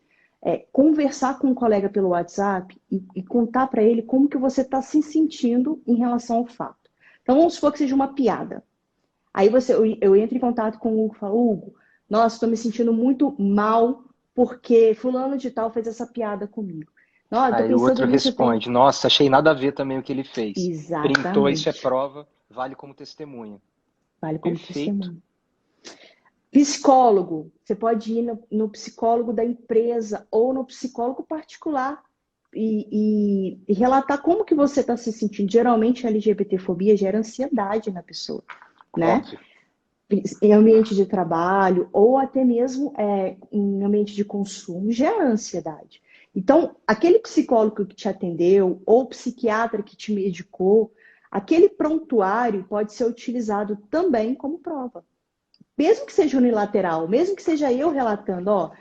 Conversar com um colega pelo WhatsApp e contar para ele como que você está se sentindo em relação ao fato. Então, vamos supor que seja uma piada. Aí eu entro em contato com o Hugo e falo: Hugo, nossa, estou me sentindo muito mal porque fulano de tal fez essa piada comigo. Não, eu tô Aí o pensando outro nisso, responde: Nossa, achei nada a ver também o que ele fez. Printou, isso é Exatamente. prova, vale como testemunha. Vale como Perfeito. testemunho. Psicólogo. Você pode ir no psicólogo da empresa ou no psicólogo particular e relatar como que você está se sentindo. Geralmente a LGBTfobia gera ansiedade na pessoa, né? Óbvio. Em ambiente de trabalho ou até mesmo em ambiente de consumo, gera ansiedade. Então, aquele psicólogo que te atendeu ou psiquiatra que te medicou, aquele prontuário pode ser utilizado também como prova. Mesmo que seja unilateral, mesmo que seja eu relatando,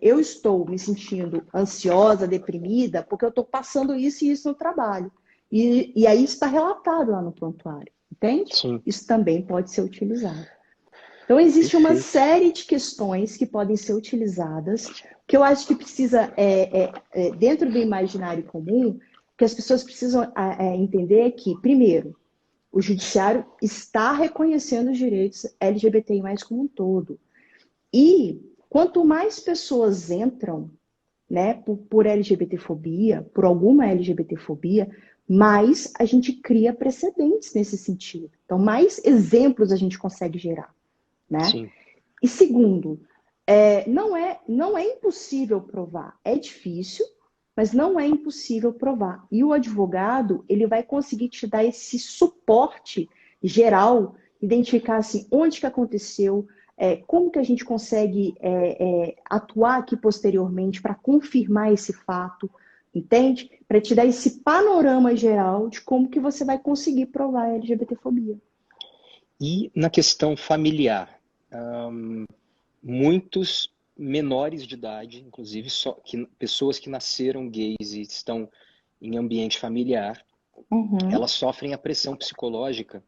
eu estou me sentindo ansiosa, deprimida, porque eu estou passando isso e isso no trabalho. E aí está relatado lá no prontuário, entende? Sim. Isso também pode ser utilizado. Então, existe uma Perfeito. série de questões que podem ser utilizadas, que eu acho que precisa, dentro do imaginário comum, que as pessoas precisam entender que, primeiro, o judiciário está reconhecendo os direitos LGBTI+, como um todo. E quanto mais pessoas entram, né, por LGBTfobia, por alguma LGBTfobia, mais a gente cria precedentes nesse sentido. Então, mais exemplos a gente consegue gerar, né? Sim. E segundo, não é impossível provar. É difícil, mas não é impossível provar. E o advogado, ele vai conseguir te dar esse suporte geral, identificar assim, onde que aconteceu, como que a gente consegue atuar aqui posteriormente para confirmar esse fato, entende? Para te dar esse panorama geral de como que você vai conseguir provar a LGBTfobia. E na questão familiar, muitos menores de idade, inclusive pessoas que nasceram gays e estão em ambiente familiar, Uhum, elas sofrem a pressão psicológica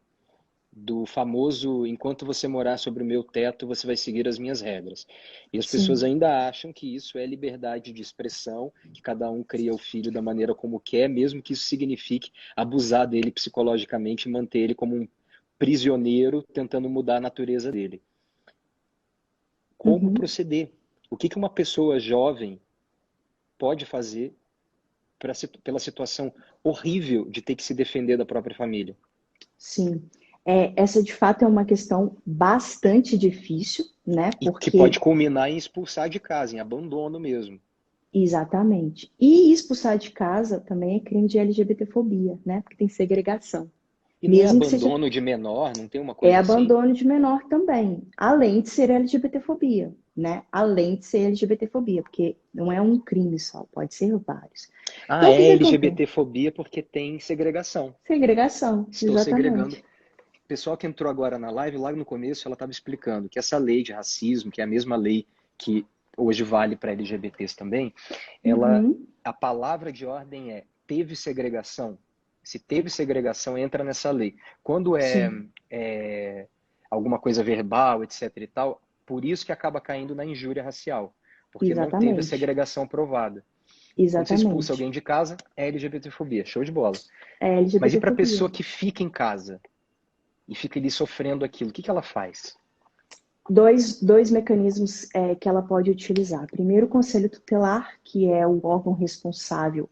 do famoso enquanto você morar sobre o meu teto, você vai seguir as minhas regras. E as pessoas sim. ainda acham que isso é liberdade de expressão, que cada um cria o filho da maneira como quer, mesmo que isso signifique abusar dele psicologicamente e manter ele como um prisioneiro tentando mudar a natureza dele. Como Uhum, proceder? O que uma pessoa jovem pode fazer pela situação horrível de ter que se defender da própria família? sim. Essa de fato é uma questão bastante difícil, né? E que pode Porque, culminar em expulsar de casa, em abandono mesmo. exatamente. E expulsar de casa também é crime de LGBTfobia, né? Porque tem segregação. E não é Mesmo que seja abandono de menor, não tem uma é coisa assim? abandono de menor também, além de ser LGBTfobia, né? Além de ser LGBTfobia, porque não é um crime só, pode ser vários. Ah, Então, o que é que acontece? LGBTfobia porque tem segregação. Segregação, Estou segregando. exatamente. O pessoal que entrou agora na live, logo no começo, ela estava explicando que essa lei de racismo, que é a mesma lei que hoje vale para LGBTs também, ela, Uhum, a palavra de ordem é teve segregação. Se teve segregação, entra nessa lei. Quando sim, é alguma coisa verbal, etc e tal, por isso que acaba caindo na injúria racial, porque não teve a exatamente. segregação provada. Quando você expulsa Exatamente. alguém de casa, é LGBTfobia. Show de bola. É Mas e para a LGBTfobia. pessoa que fica em casa e fica ali sofrendo aquilo, o que ela faz? Dois mecanismos que ela pode utilizar. Primeiro, o conselho tutelar, que é o órgão responsável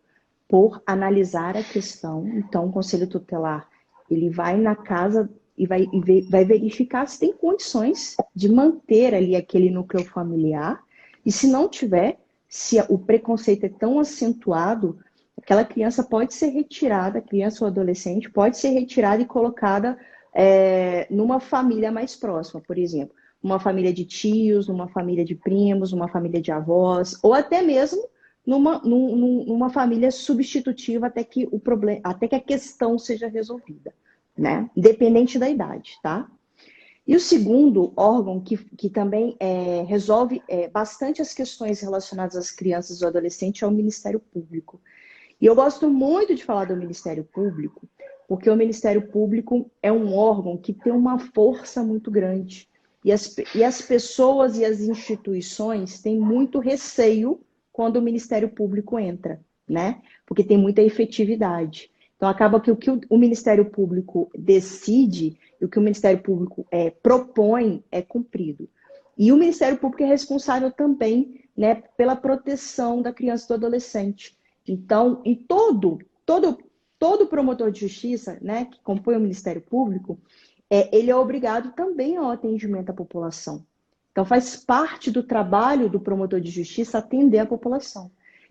por analisar a questão. Então, o conselho tutelar ele vai na casa e vai verificar se tem condições de manter ali aquele núcleo familiar. E se não tiver, se o preconceito é tão acentuado, aquela criança pode ser retirada, criança ou adolescente, pode ser retirada e colocada numa família mais próxima, por exemplo uma família de tios, numa família de primos, numa família de avós, ou até mesmo numa família substitutiva até que o problema, até que a questão seja resolvida, né? Independente da idade, tá? E o segundo órgão que também resolve bastante as questões relacionadas às crianças e ao adolescente é o Ministério Público. E eu gosto muito de falar do Ministério Público, porque o Ministério Público é um órgão que tem uma força muito grande. E as pessoas e as instituições têm muito receio quando o Ministério Público entra, né? Porque tem muita efetividade. Então, acaba que o Ministério Público decide e o que o Ministério Público propõe é cumprido. E o Ministério Público é responsável também, né, pela proteção da criança e do adolescente. Então, em todo promotor de justiça, né, que compõe o Ministério Público, ele é obrigado também ao atendimento à população. Então, faz parte do trabalho do promotor de justiça atender a população.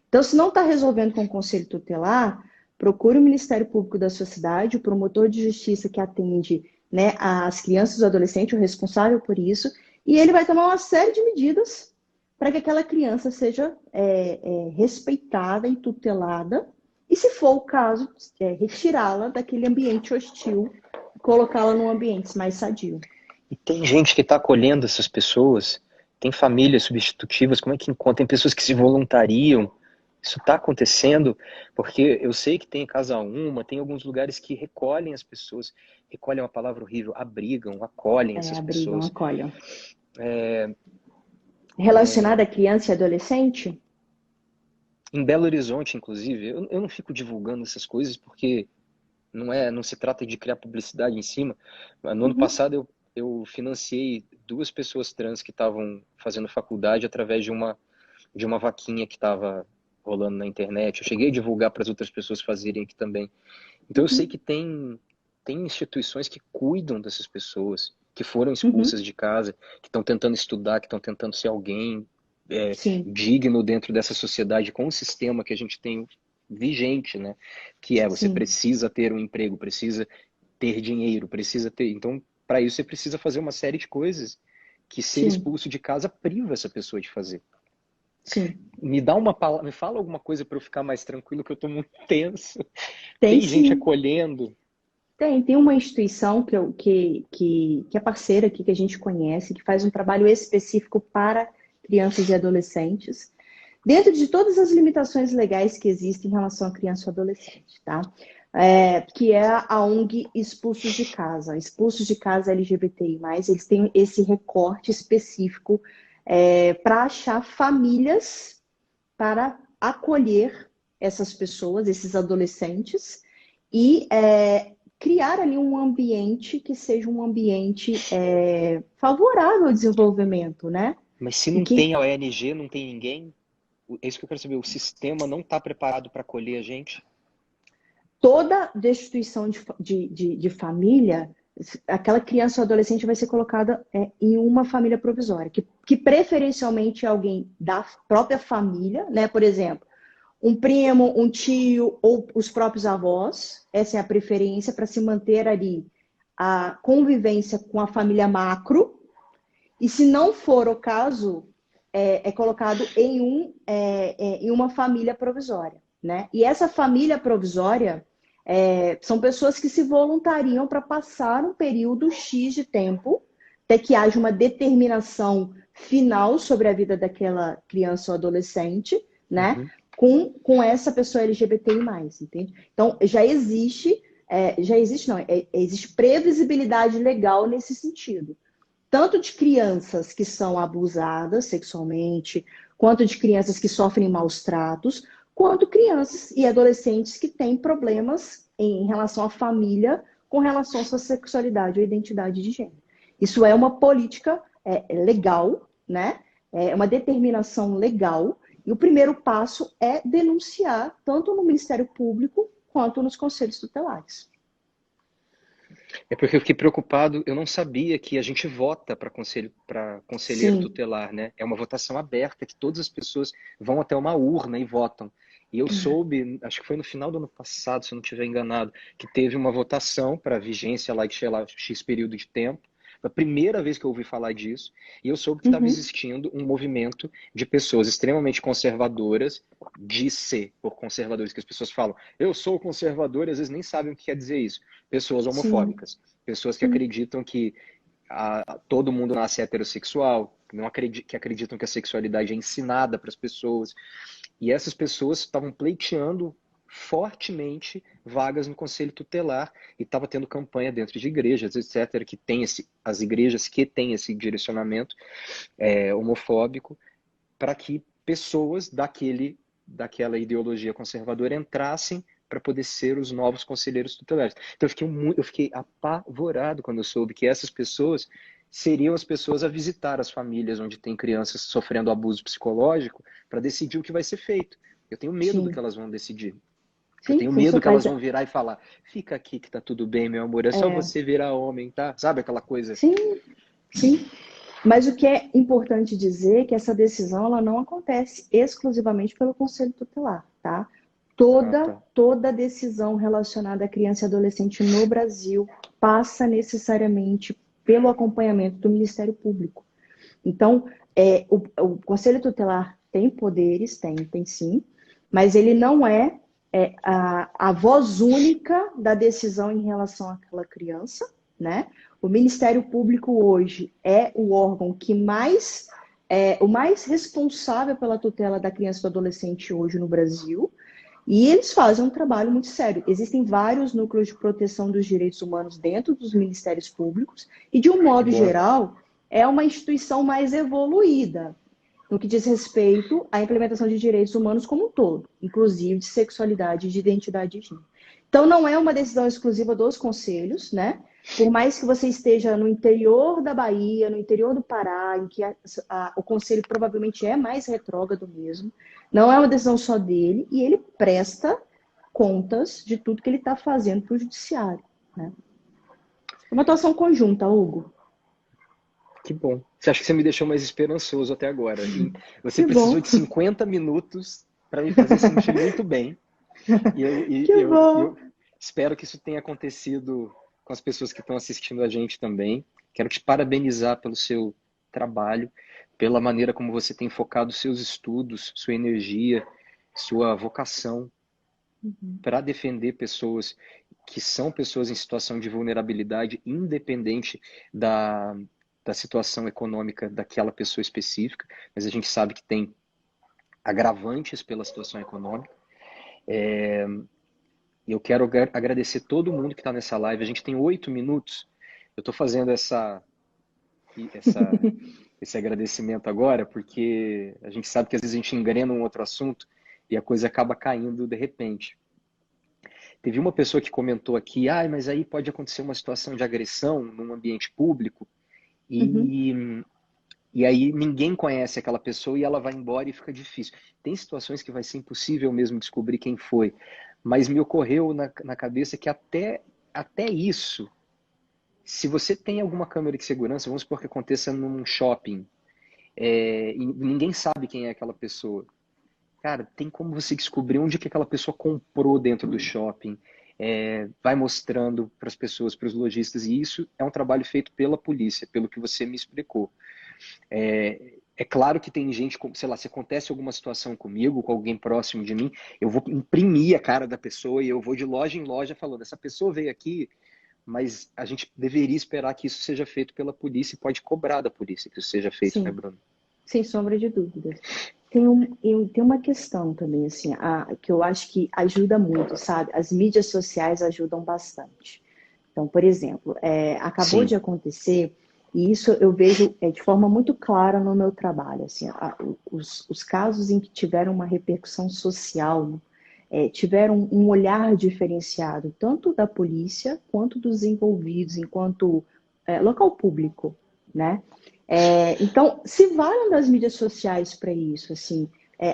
Então, se não está resolvendo com o conselho tutelar, procure o Ministério Público da sua cidade, o promotor de justiça que atende, né, as crianças e os adolescentes, o responsável por isso, e ele vai tomar uma série de medidas para que aquela criança seja respeitada e tutelada, e se for o caso, retirá-la daquele ambiente hostil e colocá-la num ambiente mais sadio. E tem gente que está acolhendo essas pessoas, tem famílias substitutivas, como é que encontra? Tem pessoas que se voluntariam. Isso está acontecendo porque eu sei que tem Casa Uma, tem alguns lugares que recolhem as pessoas, recolhem é uma palavra horrível, abrigam, acolhem essas Abrigam, pessoas. acolham. Relacionada a criança e adolescente? Em Belo Horizonte, inclusive, eu não fico divulgando essas coisas porque não se trata de criar publicidade em cima. No ano Uhum, passado eu financiei duas pessoas trans que estavam fazendo faculdade através de uma vaquinha que estava rolando na internet. Eu cheguei a divulgar para as outras pessoas fazerem aqui também. Então eu sei uhum, que tem instituições que cuidam dessas pessoas que foram uhum. expulsas de casa, que estão tentando estudar, que estão tentando ser alguém Sim, digno dentro dessa sociedade com o sistema que a gente tem vigente, né? Que você sim, precisa ter um emprego, precisa ter dinheiro, precisa ter. Então, para isso você precisa fazer uma série de coisas que ser sim. expulso de casa priva essa pessoa de fazer. Sim. Me fala alguma coisa para eu ficar mais tranquilo, que eu estou muito tenso. Tem Tem gente sim. acolhendo. Tem uma instituição que é parceira aqui, que a gente conhece, que faz um trabalho específico para crianças e adolescentes, dentro de todas as limitações legais que existem em relação a criança e adolescente, tá? Que é a ONG Expulsos de Casa. Expulsos de Casa LGBTI+, eles têm esse recorte específico para achar famílias para acolher essas pessoas, esses adolescentes, e criar ali um ambiente que seja um ambiente favorável ao desenvolvimento, né? Mas se E não que tem a ONG, não tem ninguém? É isso que eu quero saber. O sistema não está preparado para acolher a gente? toda destituição de família, aquela criança ou adolescente vai ser colocada em uma família provisória, que preferencialmente é alguém da própria família, né? Por exemplo, um primo, um tio ou os próprios avós. Essa é a preferência para se manter ali a convivência com a família macro. E se não for o caso, é colocado em uma família provisória, né? E essa família provisória são pessoas que se voluntariam para passar um período X de tempo, até que haja uma determinação final sobre a vida daquela criança ou adolescente, né? Uhum. Com essa pessoa LGBTI+, entende? Então, existe previsibilidade legal nesse sentido, tanto de crianças que são abusadas sexualmente, quanto de crianças que sofrem maus tratos, quanto crianças e adolescentes que têm problemas em relação à família, com relação à sua sexualidade ou identidade de gênero. Isso é uma política legal, né? É uma determinação legal, e o primeiro passo é denunciar, tanto no Ministério Público quanto nos conselhos tutelares. É porque eu fiquei preocupado, eu não sabia que a gente vota para conselheiro Sim. tutelar, né? É uma votação aberta, que todas as pessoas vão até uma urna e votam. E eu soube, acho que foi no final do ano passado, se eu não estiver enganado, que teve uma votação para vigência lá de, sei lá, X período de tempo. Foi a primeira vez que eu ouvi falar disso, e eu soube que estava Uhum. existindo um movimento de pessoas extremamente conservadoras, de ser por conservadores, que as pessoas falam, eu sou conservador, e às vezes nem sabem o que quer dizer isso. Pessoas Sim, homofóbicas, pessoas que sim, acreditam que todo mundo nasce heterossexual, que acreditam que a sexualidade é ensinada para as pessoas. E essas pessoas estavam pleiteando fortemente vagas no conselho tutelar e estava tendo campanha dentro de igrejas, etc., que tem as igrejas que têm esse direcionamento homofóbico, para que pessoas daquela ideologia conservadora entrassem para poder ser os novos conselheiros tutelares. Então eu fiquei apavorado quando eu soube que essas pessoas seriam as pessoas a visitar as famílias onde tem crianças sofrendo abuso psicológico para decidir o que vai ser feito. Eu tenho medo do que sim. elas vão decidir. Eu Sim, tenho sim, medo que mas elas vão virar e falar: fica aqui que tá tudo bem, meu amor, é só você virar homem, tá? Sabe aquela coisa? sim, sim. Mas o que é importante dizer é que essa decisão ela não acontece exclusivamente pelo Conselho Tutelar, tá? Ah, Toda, tá. toda decisão relacionada à criança e adolescente no Brasil passa necessariamente pelo acompanhamento do Ministério Público. Então, o Conselho Tutelar tem poderes, tem sim, mas ele não a voz única da decisão em relação àquela criança, né? O Ministério Público hoje é o órgão o mais responsável pela tutela da criança e do adolescente hoje no Brasil, e eles fazem um trabalho muito sério. Existem vários núcleos de proteção dos direitos humanos dentro dos ministérios públicos, e de um Que modo bom. geral, é uma instituição mais evoluída no que diz respeito à implementação de direitos humanos como um todo, inclusive de sexualidade e de identidade de gênero. Então, não é uma decisão exclusiva dos conselhos, né? Por mais que você esteja no interior da Bahia, no interior do Pará, em que o conselho provavelmente é mais retrógrado mesmo, não é uma decisão só dele, e ele presta contas de tudo que ele está fazendo para o judiciário, né? É uma atuação conjunta, Hugo. Que bom. Você acha que você me deixou mais esperançoso até agora? Você Que precisou bom, de 50 minutos para me fazer sentir muito bem. E que eu bom. espero que isso tenha acontecido com as pessoas que estão assistindo a gente também. Quero te parabenizar pelo seu trabalho. pela maneira como você tem focado seus estudos, sua energia, sua vocação para defender pessoas que são pessoas em situação de vulnerabilidade, independente da situação econômica daquela pessoa específica, mas a gente sabe que tem agravantes pela situação econômica. E eu quero agradecer todo mundo que está nessa live. A gente tem 8 minutos. Eu estou fazendo esse agradecimento agora, porque a gente sabe que às vezes a gente engrena um outro assunto e a coisa acaba caindo de repente. Teve uma pessoa que comentou aqui, mas aí pode acontecer uma situação de agressão num ambiente público e aí ninguém conhece aquela pessoa e ela vai embora e fica difícil. Tem situações que vai ser impossível mesmo descobrir quem foi, mas me ocorreu na cabeça que até isso, se você tem alguma câmera de segurança, vamos supor que aconteça num shopping, e ninguém sabe quem é aquela pessoa. Cara, tem como você descobrir onde que aquela pessoa comprou dentro do shopping, vai mostrando para as pessoas, para os lojistas, e isso é um trabalho feito pela polícia, pelo que você me explicou. É claro que tem gente, sei lá, se acontece alguma situação comigo, com alguém próximo de mim, eu vou imprimir a cara da pessoa e eu vou de loja em loja falando, essa pessoa veio aqui, mas a gente deveria esperar que isso seja feito pela polícia e pode cobrar da polícia que isso seja feito, né, Sim, Bruno? sem sombra de dúvidas. Tem uma questão também, assim, que eu acho que ajuda muito, sabe? As mídias sociais ajudam bastante. Então, por exemplo, acabou Sim, de acontecer, e isso eu vejo de forma muito clara no meu trabalho, assim, os casos em que tiveram uma repercussão social, tiveram um olhar diferenciado, tanto da polícia quanto dos envolvidos, enquanto local público, né? Então, se valem das mídias sociais para isso, assim,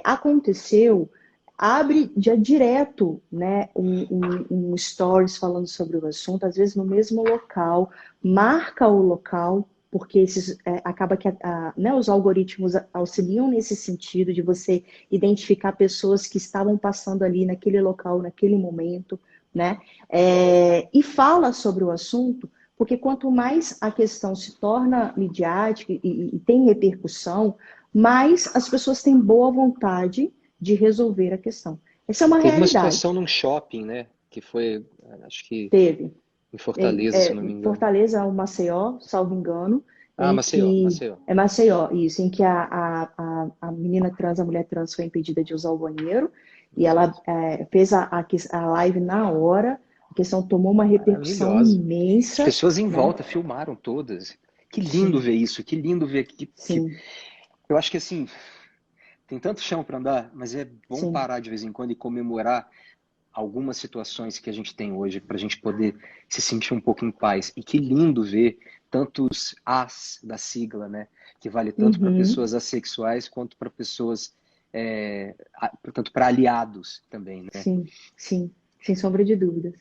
aconteceu, abre já direto, né, um stories falando sobre o assunto, às vezes no mesmo local, marca o local, porque acaba que né, os algoritmos auxiliam nesse sentido de você identificar pessoas que estavam passando ali naquele local, naquele momento, né, e fala sobre o assunto, porque quanto mais a questão se torna midiática e tem repercussão, mais as pessoas têm boa vontade de resolver a questão. Essa é uma teve uma realidade. situação num shopping, né, que foi, acho que Teve. em Fortaleza, se eu não me Em engano. Fortaleza, o Maceió, salvo engano, Ah, em Maceió, que. Maceió. É Maceió, isso, em que a menina trans, a mulher trans, foi impedida de usar o banheiro e ela Exato. fez a live na hora. A questão tomou uma repercussão Maravilhosa. As imensa, pessoas em né? volta filmaram todas. Que lindo Sim, ver isso, que lindo ver que... sim, Eu acho que assim, tem tanto chão para andar, mas é bom sim. parar de vez em quando e comemorar algumas situações que a gente tem hoje para a gente poder se sentir um pouco em paz. E que lindo ver tantos as da sigla, né? Que vale tanto para Uhum. pessoas assexuais quanto para pessoas, tanto para aliados também, né? Sim, sim, sem sombra de dúvidas.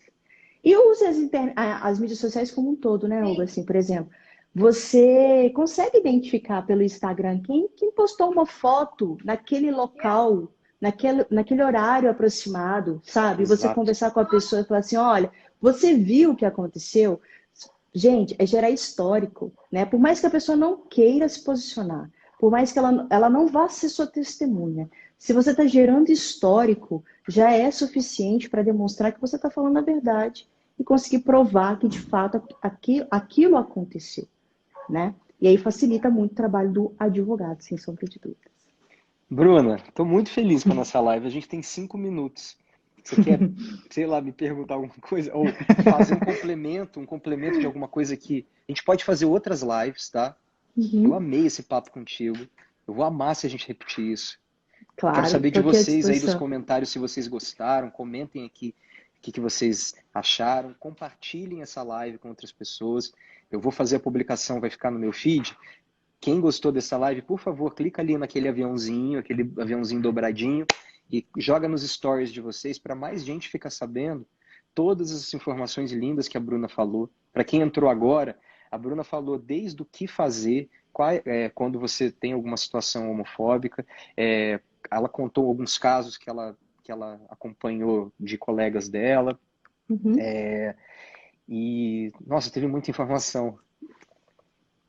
E use as mídias sociais como um todo, né, Olga? Assim, por exemplo, você consegue identificar pelo Instagram quem postou uma foto naquele local, naquele horário aproximado, sabe? Você Exato. conversar com a pessoa e falar assim, olha, você viu o que aconteceu? Gente, é gerar histórico, né? Por mais que a pessoa não queira se posicionar, por mais que ela não vá ser sua testemunha, se você está gerando histórico, já é suficiente para demonstrar que você está falando a verdade e conseguir provar que de fato aquilo aconteceu, né? E aí facilita muito o trabalho do advogado, sem sombra de dúvidas. Bruna, estou muito feliz com a nossa live. A gente tem 5 minutos. Você quer, sei lá, me perguntar alguma coisa? Ou fazer um complemento de alguma coisa que... A gente pode fazer outras lives, tá? Eu Uhum. amei esse papo contigo. Eu vou amar se a gente repetir isso. Quero Claro, saber estou de aqui à vocês aí dos disposição. comentários se vocês gostaram. Comentem aqui o que vocês acharam. Compartilhem essa live com outras pessoas. Eu vou fazer a publicação, vai ficar no meu feed. Quem gostou dessa live, por favor, clica ali naquele aquele aviãozinho dobradinho e joga nos stories de vocês para mais gente ficar sabendo todas as informações lindas que a Bruna falou. Para quem entrou agora, a Bruna falou desde o que fazer quando você tem alguma situação homofóbica. Ela contou alguns casos que ela acompanhou de colegas dela. Uhum. E, nossa, teve muita informação.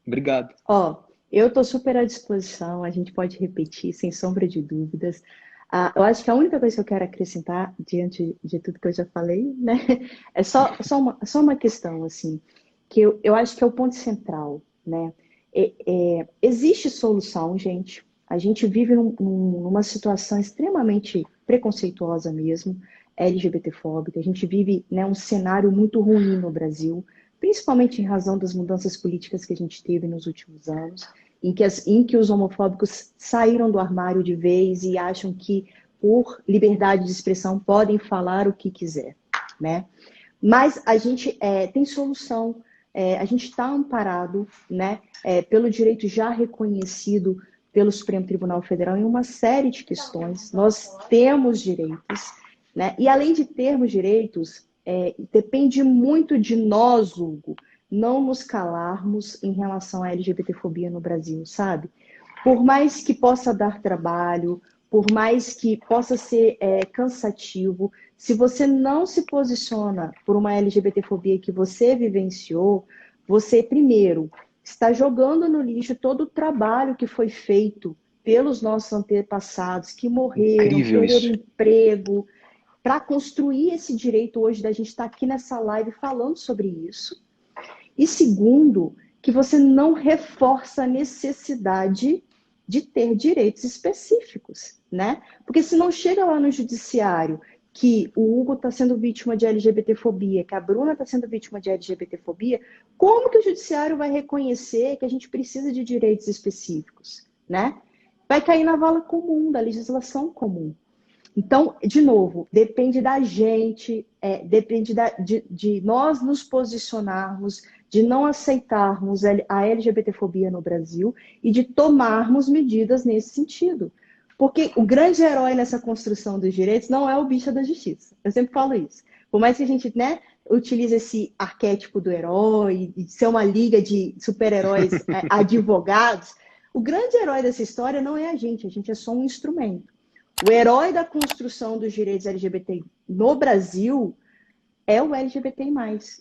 Obrigado. Ó, Eu estou super à disposição, a gente pode repetir, sem sombra de dúvidas. Eu acho que a única coisa que eu quero acrescentar, diante de tudo que eu já falei, né, é só uma questão, assim, que eu acho que é o ponto central, né? Existe solução, gente. A gente vive numa situação extremamente preconceituosa mesmo, LGBTfóbica. A gente vive, né, um cenário muito ruim no Brasil, principalmente em razão das mudanças políticas que a gente teve nos últimos anos, em que os homofóbicos saíram do armário de vez e acham que, por liberdade de expressão, podem falar o que quiser, né? Mas a gente tem solução, a gente está amparado, né, pelo direito já reconhecido pelo Supremo Tribunal Federal em uma série de questões. Nós temos direitos, né? E além de termos direitos, depende muito de nós, Hugo, não nos calarmos em relação à LGBTfobia no Brasil, sabe? Por mais que possa dar trabalho, por mais que possa ser cansativo, se você não se posiciona por uma LGBTfobia que você vivenciou, você, primeiro, está jogando no lixo todo o trabalho que foi feito pelos nossos antepassados, que morreram, Incrível perderam isso. emprego, para construir esse direito hoje da gente estar aqui nessa live falando sobre isso. E segundo, que você não reforça a necessidade de ter direitos específicos, né? Porque se não chega lá no judiciário que o Hugo está sendo vítima de LGBTfobia, que a Bruna está sendo vítima de LGBTfobia, como que o judiciário vai reconhecer que a gente precisa de direitos específicos, né? Vai cair na vala comum, da legislação comum. Então, de novo, depende da gente, depende de nós nos posicionarmos, de não aceitarmos a LGBTfobia no Brasil e de tomarmos medidas nesse sentido. Porque o grande herói nessa construção dos direitos não é o bicho da justiça. Eu sempre falo isso. Por mais que a gente, né, utilize esse arquétipo do herói, de ser uma liga de super-heróis advogados, o grande herói dessa história não é a gente é só um instrumento. O herói da construção dos direitos LGBT no Brasil é o LGBTI+.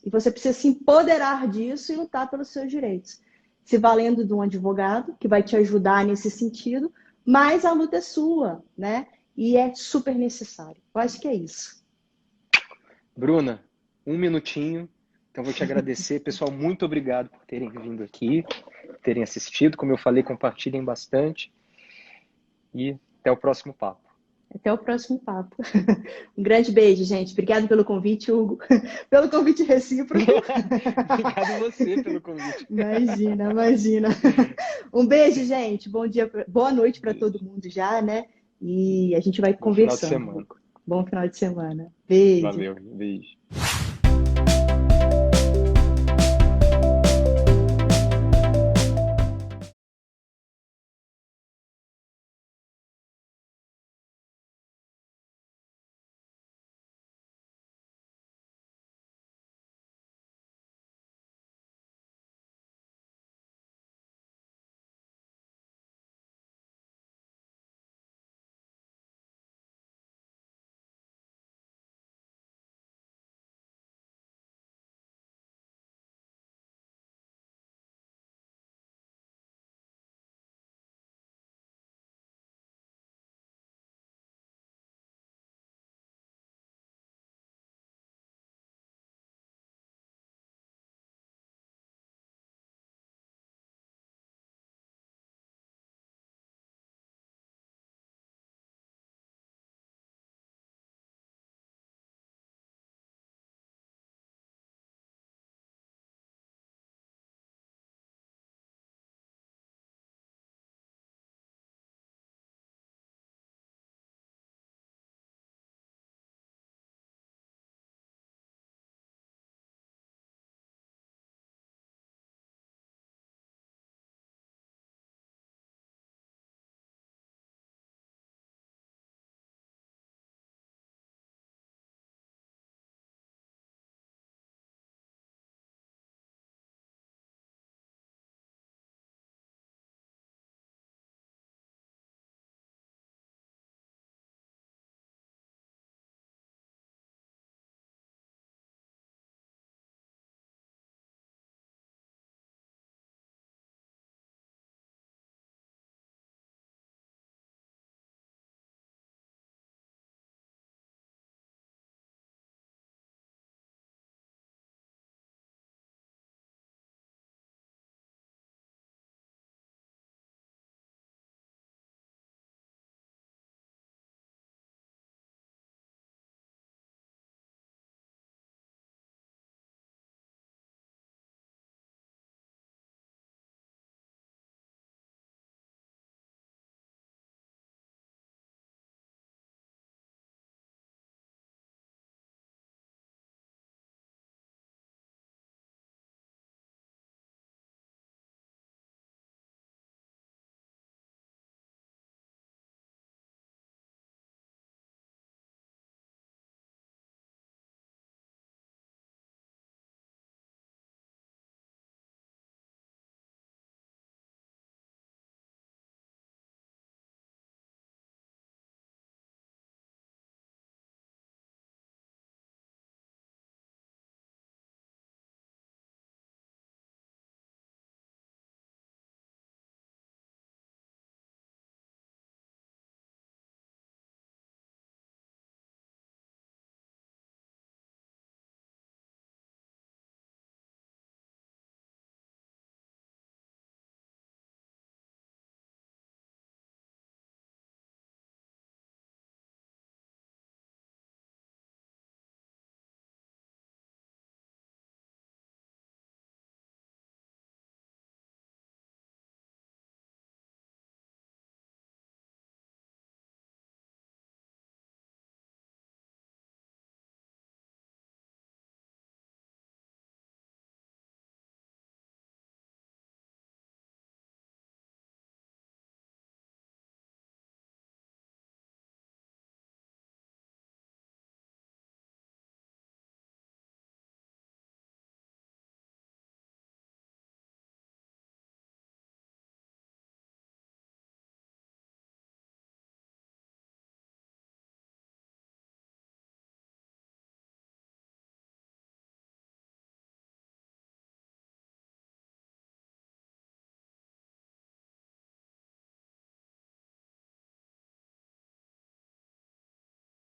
E você precisa se empoderar disso e lutar pelos seus direitos. Se valendo de um advogado que vai te ajudar nesse sentido, mas a luta é sua, né? E é super necessário. Eu acho que é isso. Bruna, um minutinho. Então, vou te agradecer. Pessoal, muito obrigado por terem vindo aqui, terem assistido. Como eu falei, compartilhem bastante. E até o próximo papo. Até o próximo papo. Um grande beijo, gente. Obrigado pelo convite, Hugo. Pelo convite recíproco. Obrigado a você pelo convite. Imagina, imagina. Um beijo, gente. Bom dia, boa noite para todo mundo já, né? E a gente vai conversando. Bom final de semana. Bom final de semana. Beijo. Valeu, beijo.